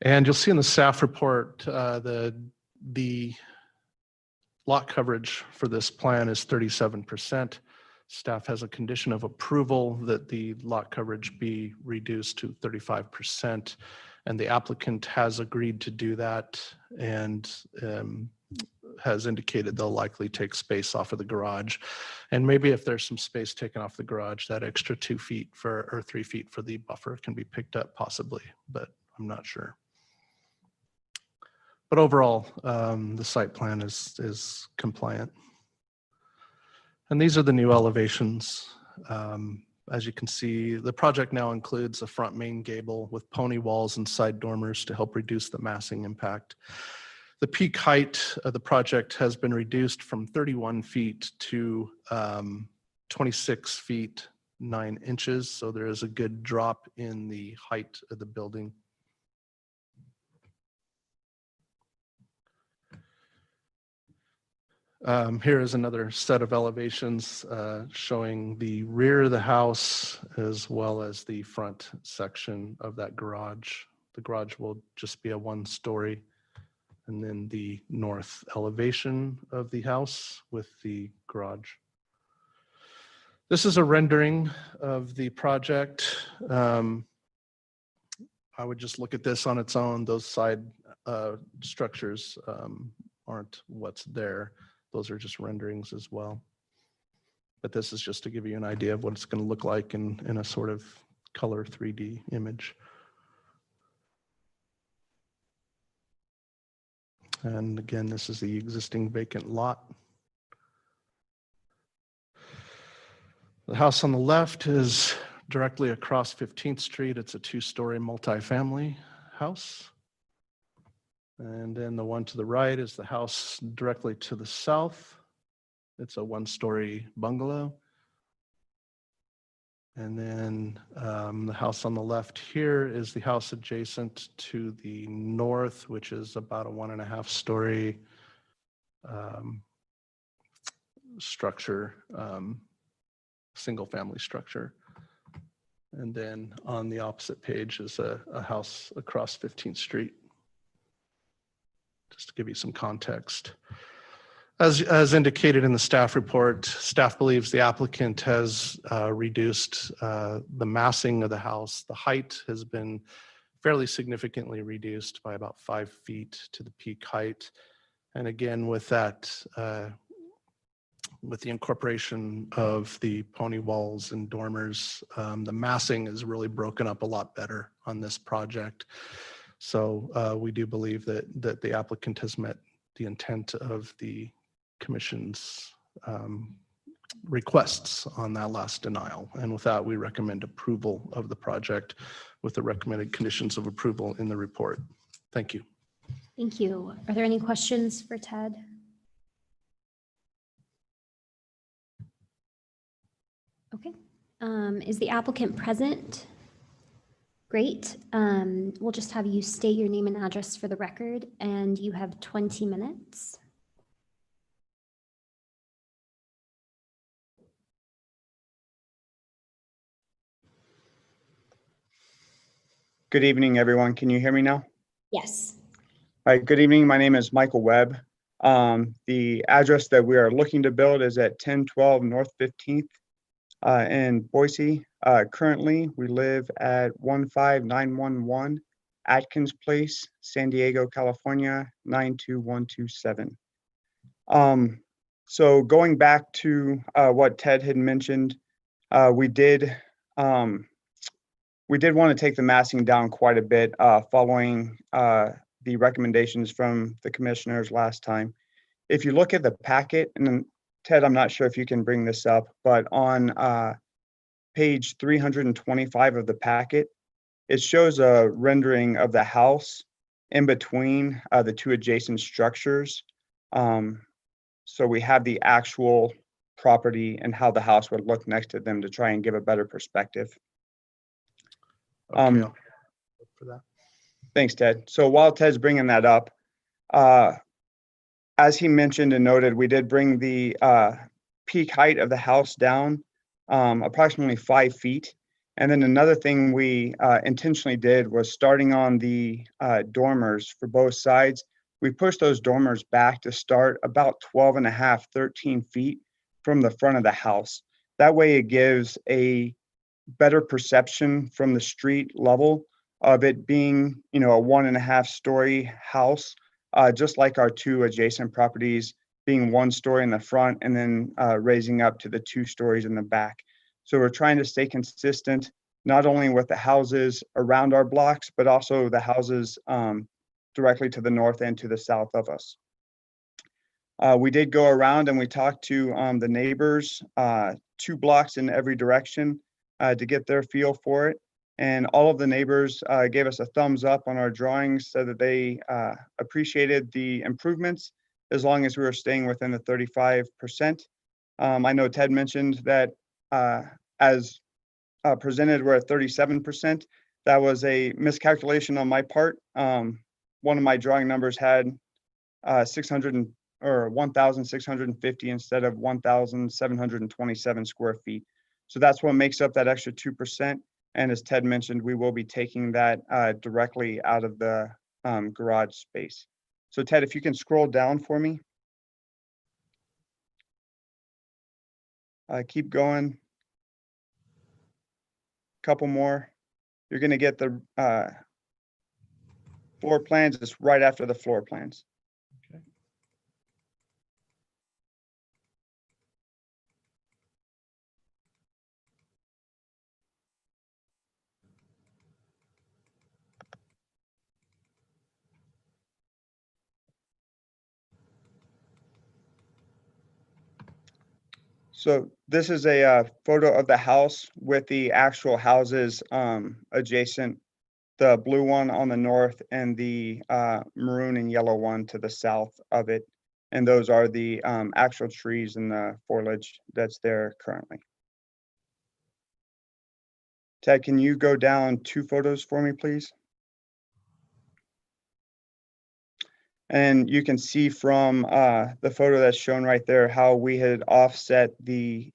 And you'll see in the staff report, the lot coverage for this plan is 37%. Staff has a condition of approval that the lot coverage be reduced to 35%. And the applicant has agreed to do that and has indicated they'll likely take space off of the garage. And maybe if there's some space taken off the garage, that extra 2 feet or 3 feet for the buffer can be picked up possibly, but I'm not sure. But overall, the site plan is compliant. And these are the new elevations As you can see, the project now includes a front main gable with pony walls and side dormers to help reduce the massing impact. The peak height of the project has been reduced from 31 feet to 26 feet 9 inches. So there is a good drop in the height of the building. Here is another set of elevations showing the rear of the house as well as the front section of that garage. The garage will just be a 1-story, and then the north elevation of the house with the garage. This is a rendering of the project. I would just look at this on its own. Those side structures aren't what's there. Those are just renderings as well. But this is just to give you an idea of what it's going to look like in a sort of color 3D image. And again, this is the existing vacant lot. The house on the left is directly across 15th Street. It's a 2-story multifamily house. And then the one to the right is the house directly to the south. It's a 1-story bungalow. And then the house on the left here is the house adjacent to the north, which is about a 1.5-story structure, single-family structure. And then on the opposite page is a house across 15th Street. Just to give you some context. As indicated in the staff report, staff believes the applicant has reduced the massing of the house. The height has been fairly significantly reduced by about 5 feet to the peak height. And again, with that, with the incorporation of the pony walls and dormers, the massing is really broken up a lot better on this project. So we do believe that the applicant has met the intent of the Commission's requests on that last denial. And with that, we recommend approval of the project with the recommended conditions of approval in the report. Thank you. Thank you. Are there any questions for Ted? Okay. Is the applicant present? Great. We'll just have you state your name and address for the record, and you have 20 minutes. Good evening, everyone. Can you hear me now? Yes. All right, good evening. My name is Michael Webb. The address that we are looking to build is at 1012 North 15th in Boise. Currently, we live at 15911 Atkins Place, San Diego, California, 92127. So going back to what Ted had mentioned, we did want to take the massing down quite a bit following the recommendations from the commissioners last time. If you look at the packet, and then, Ted, I'm not sure if you can bring this up, but on page 325 of the packet, it shows a rendering of the house in between the two adjacent structures. So we have the actual property and how the house would look next to them to try and give a better perspective. Okay, I'll look for that. Thanks, Ted. So while Ted's bringing that up, as he mentioned and noted, we did bring the peak height of the house down approximately 5 feet. And then another thing we intentionally did was starting on the dormers for both sides, we pushed those dormers back to start about 12.5, 13 feet from the front of the house. That way it gives a better perception from the street level of it being, a 1.5-story house, just like our two adjacent properties being 1 story in the front and then raising up to the 2 stories in the back. So we're trying to stay consistent, not only with the houses around our blocks, but also the houses directly to the north and to the south of us. We did go around and we talked to the neighbors 2 blocks in every direction to get their feel for it. And all of the neighbors gave us a thumbs up on our drawings, said that they appreciated the improvements as long as we were staying within the 35%. I know Ted mentioned that as presented, we're at 37%. That was a miscalculation on my part. One of my drawing numbers had 1,650 instead of 1,727 square feet. So that's what makes up that extra 2%. And as Ted mentioned, we will be taking that directly out of the garage space. So Ted, if you can scroll down for me. Keep going. Couple more. You're going to get the floor plans. It's right after the floor plans. Okay. So this is a photo of the house with the actual houses adjacent, the blue one on the north and the maroon and yellow one to the south of it. And those are the actual trees and the foliage that's there currently. Ted, can you go down 2 photos for me, please? And you can see from the photo that's shown right there how we had offset the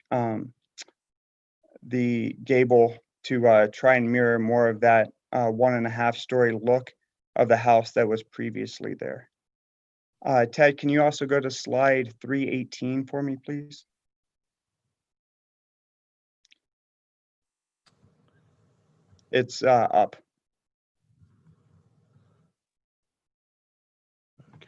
gable to try and mirror more of that 1.5-story look of the house that was previously there. Ted, can you also go to slide 318 for me, please? It's up. Okay.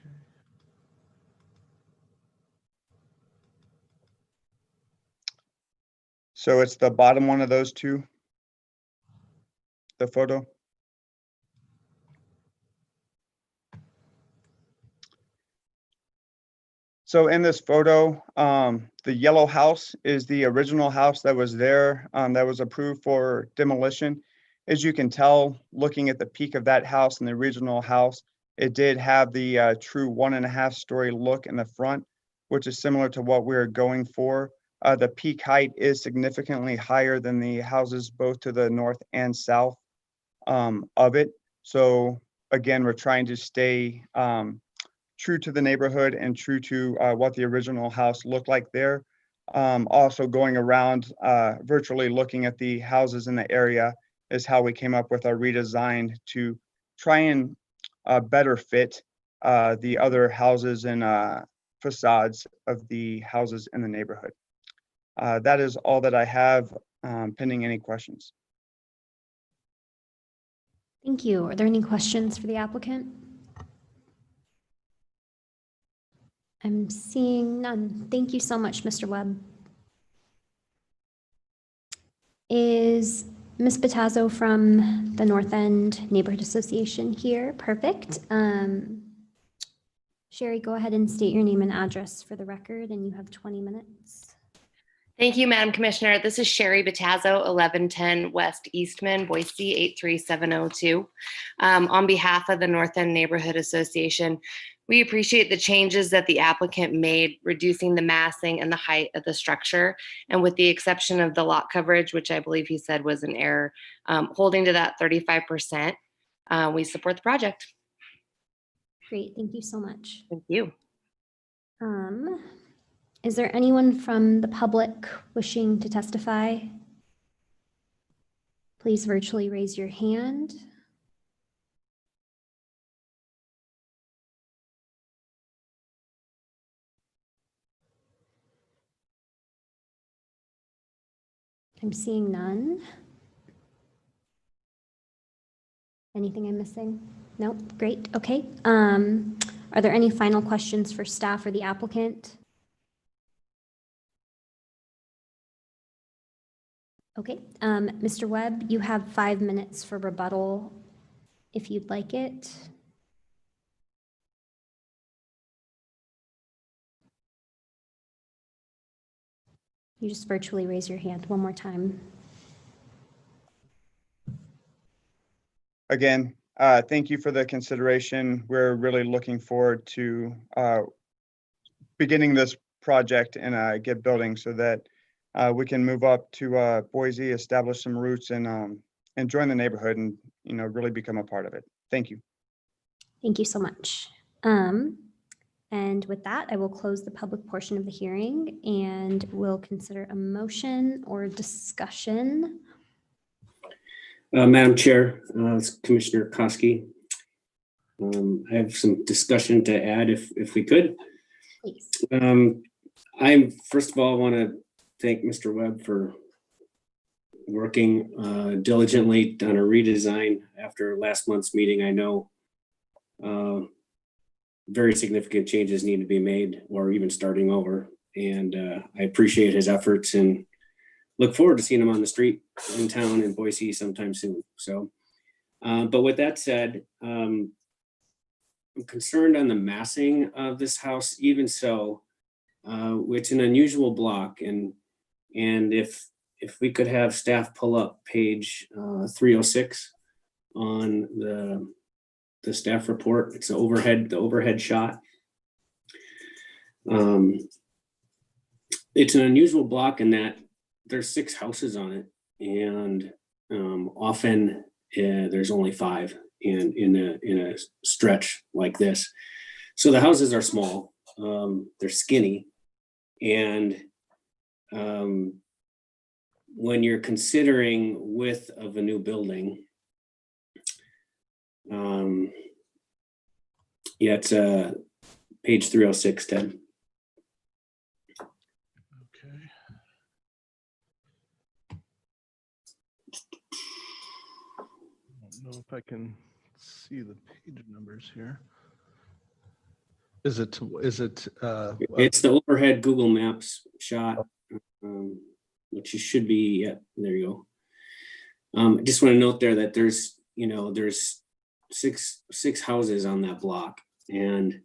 So it's the bottom one of those two, the photo. So in this photo, the yellow house is the original house that was there, that was approved for demolition. As you can tell, looking at the peak of that house and the original house, it did have the true 1.5-story look in the front, which is similar to what we're going for. The peak height is significantly higher than the houses both to the north and south of it. So again, we're trying to stay true to the neighborhood and true to what the original house looked like there. Also going around virtually looking at the houses in the area is how we came up with our redesign to try and better fit the other houses and facades of the houses in the neighborhood. That is all that I have, pending any questions. Thank you. Are there any questions for the applicant? I'm seeing none. Thank you so much, Mr. Webb. Is Ms. Battazzo from the North End Neighborhood Association here? Perfect. Sherry, go ahead and state your name and address for the record, and you have 20 minutes. Thank you, Madam Commissioner. This is Sherry Battazzo, 1110 West Eastman, Boise 83702. On behalf of the North End Neighborhood Association, we appreciate the changes that the applicant made, reducing the massing and the height of the structure. And with the exception of the lot coverage, which I believe he said was an error, holding to that 35%, we support the project. Great, thank you so much. Thank you. Is there anyone from the public wishing to testify? Please virtually raise your hand. I'm seeing none. Anything I'm missing? Nope, great, okay. Are there any final questions for staff or the applicant? Okay, Mr. Webb, you have 5 minutes for rebuttal if you'd like it. You just virtually raise your hand one more time. again, thank you for the consideration. We're really looking forward to beginning this project and get building so that we can move up to Boise, establish some roots, and join the neighborhood and really become a part of it. Thank you. Thank you so much. And with that, I will close the public portion of the hearing and we'll consider a motion or discussion. Madam Chair, it's Commissioner Koski. I have some discussion to add if we could. Please. I first of all want to thank Mr. Webb for working diligently on a redesign after last month's meeting. I know very significant changes need to be made or even starting over. And I appreciate his efforts and look forward to seeing him on the street in town in Boise sometime soon. So, but with that said, I'm concerned on the massing of this house. Even so, it's an unusual block, and if we could have staff pull up page 306 on the staff report, it's the overhead shot. It's an unusual block in that there's 6 houses on it, and often there's only 5 in a stretch like this. So the houses are small, they're skinny, and when you're considering width of a new building, yeah, it's page 306, Ted. Okay. I don't know if I can see the page numbers here. Is it? It's the overhead Google Maps shot, which you should be. Yeah, there you go. I just want to note there that there's six houses on that block, and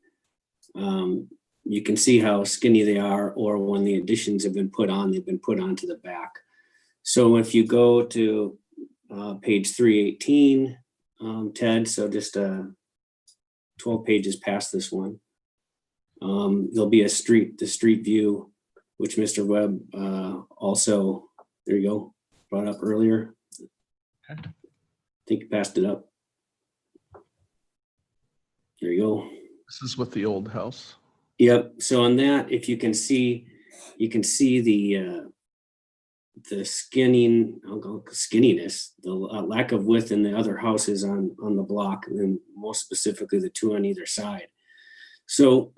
you can see how skinny they are, or when the additions have been put on, they've been put onto the back. So if you go to page 318, Ted, so just 12 pages past this one, there'll be the street view, which Mr. Webb also, there you go, brought up earlier. Okay. I think you passed it up. There you go. This is with the old house. Yep. So on that, if you can see the skinniness, the lack of width in the other houses on the block, and then most specifically the 2 on either side. So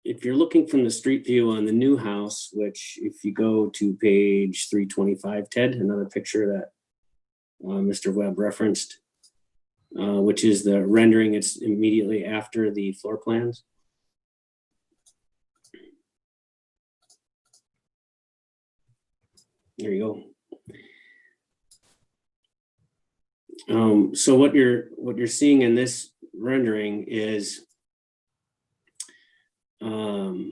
if you're looking from the street view on the new house, which if you go to page 325, Ted, another picture that Mr. Webb referenced, which is the rendering, it's immediately after the floor plans. There you go. So what you're seeing in this rendering is the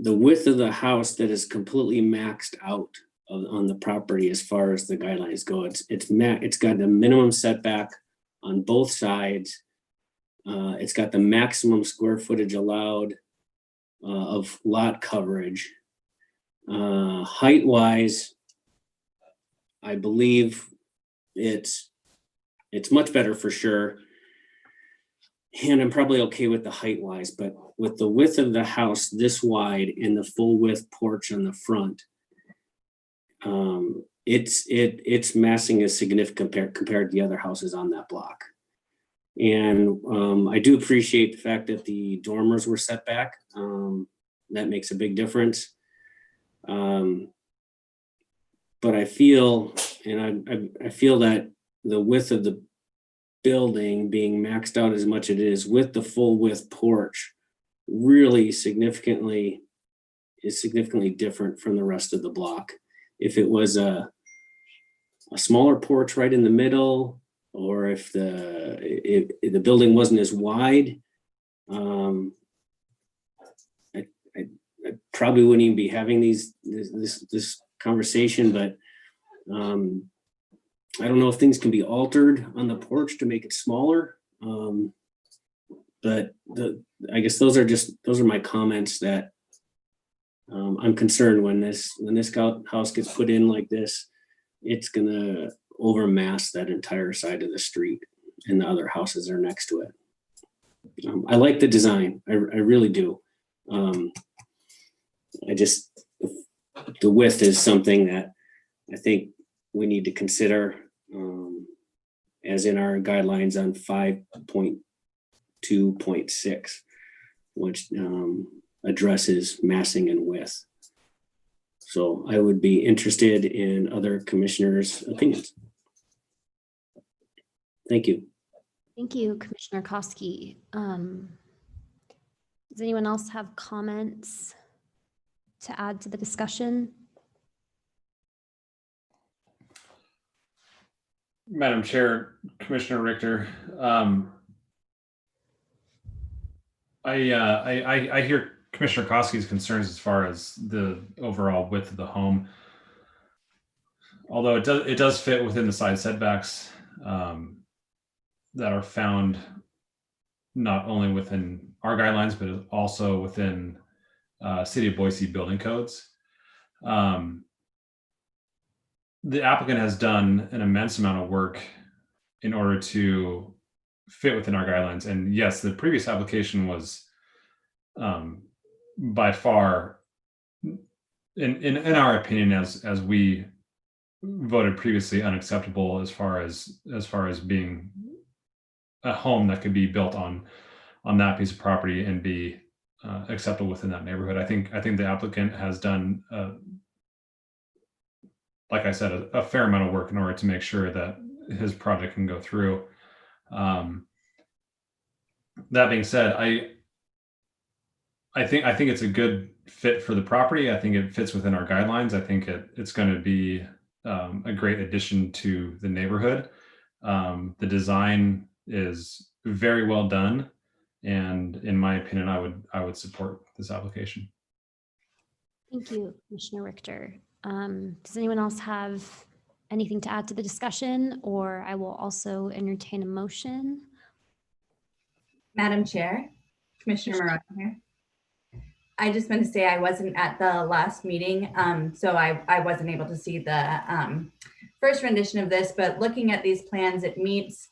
width of the house that is completely maxed out on the property as far as the guidelines go. It's got the minimum setback on both sides. It's got the maximum square footage allowed of lot coverage. Height wise, I believe it's much better for sure. And I'm probably okay with the height wise, but with the width of the house this wide and the full width porch on the front, its massing is significant compared to the other houses on that block. And I do appreciate the fact that the dormers were set back. That makes a big difference. But I feel, and I feel that the width of the building being maxed out as much as it is with the full width porch really is significantly different from the rest of the block. If it was a smaller porch right in the middle, or if the building wasn't as wide, I probably wouldn't even be having this conversation. But I don't know if things can be altered on the porch to make it smaller. But I guess those are my comments that I'm concerned when this house gets put in like this, it's gonna overmass that entire side of the street and the other houses are next to it. I like the design. I really do. The width is something that I think we need to consider, as in our guidelines on 5.2.6, which addresses massing and width. So I would be interested in other commissioners' opinions. Thank you. Thank you, Commissioner Koski. Does anyone else have comments to add to the discussion? Madam Chair, Commissioner Richter, I hear Commissioner Koski's concerns as far as the overall width of the home. Although it does fit within the side setbacks that are found not only within our guidelines, but also within City of Boise building codes. The applicant has done an immense amount of work in order to fit within our guidelines. And yes, the previous application was by far, in our opinion, as we voted previously, unacceptable as far as being a home that could be built on that piece of property and be acceptable within that neighborhood. I think the applicant has done, like I said, a fair amount of work in order to make sure that his project can go through. That being said, I think it's a good fit for the property. I think it fits within our guidelines. I think it's going to be a great addition to the neighborhood. The design is very well done, and in my opinion, I would support this application. Thank you, Commissioner Richter. Does anyone else have anything to add to the discussion, or I will also entertain a motion? Madam Chair, Commissioner Morocco here. I just want to say I wasn't at the last meeting, so I wasn't able to see the first rendition of this, but looking at these plans, it meets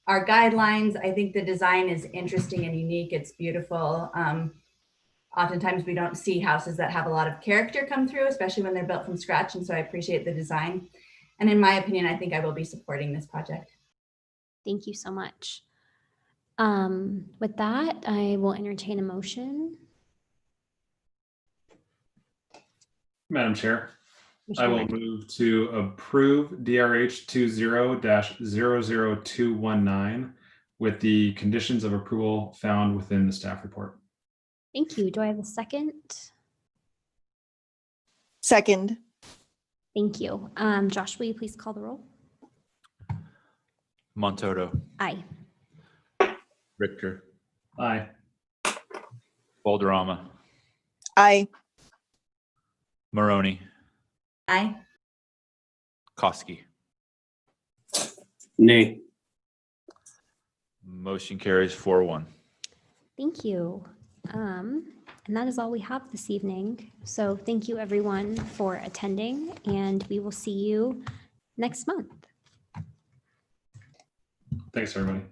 our guidelines. I think the design is interesting and unique. It's beautiful. Oftentimes we don't see houses that have a lot of character come through, especially when they're built from scratch, and so I appreciate the design. And in my opinion, I think I will be supporting this project. Thank you so much. With that, I will entertain a motion. Madam Chair, I will move to approve DRH 20-00219 with the conditions of approval found within the staff report. Thank you. Do I have a second? Second. Thank you. Josh, will you please call the roll? Montoto. Aye. Richter. Aye. Valderrama. Aye. Maroney. Aye. Koski. Nay. Motion carries 4-1. Thank you. And that is all we have this evening. So thank you everyone for attending, and we will see you next month. Thanks, everybody.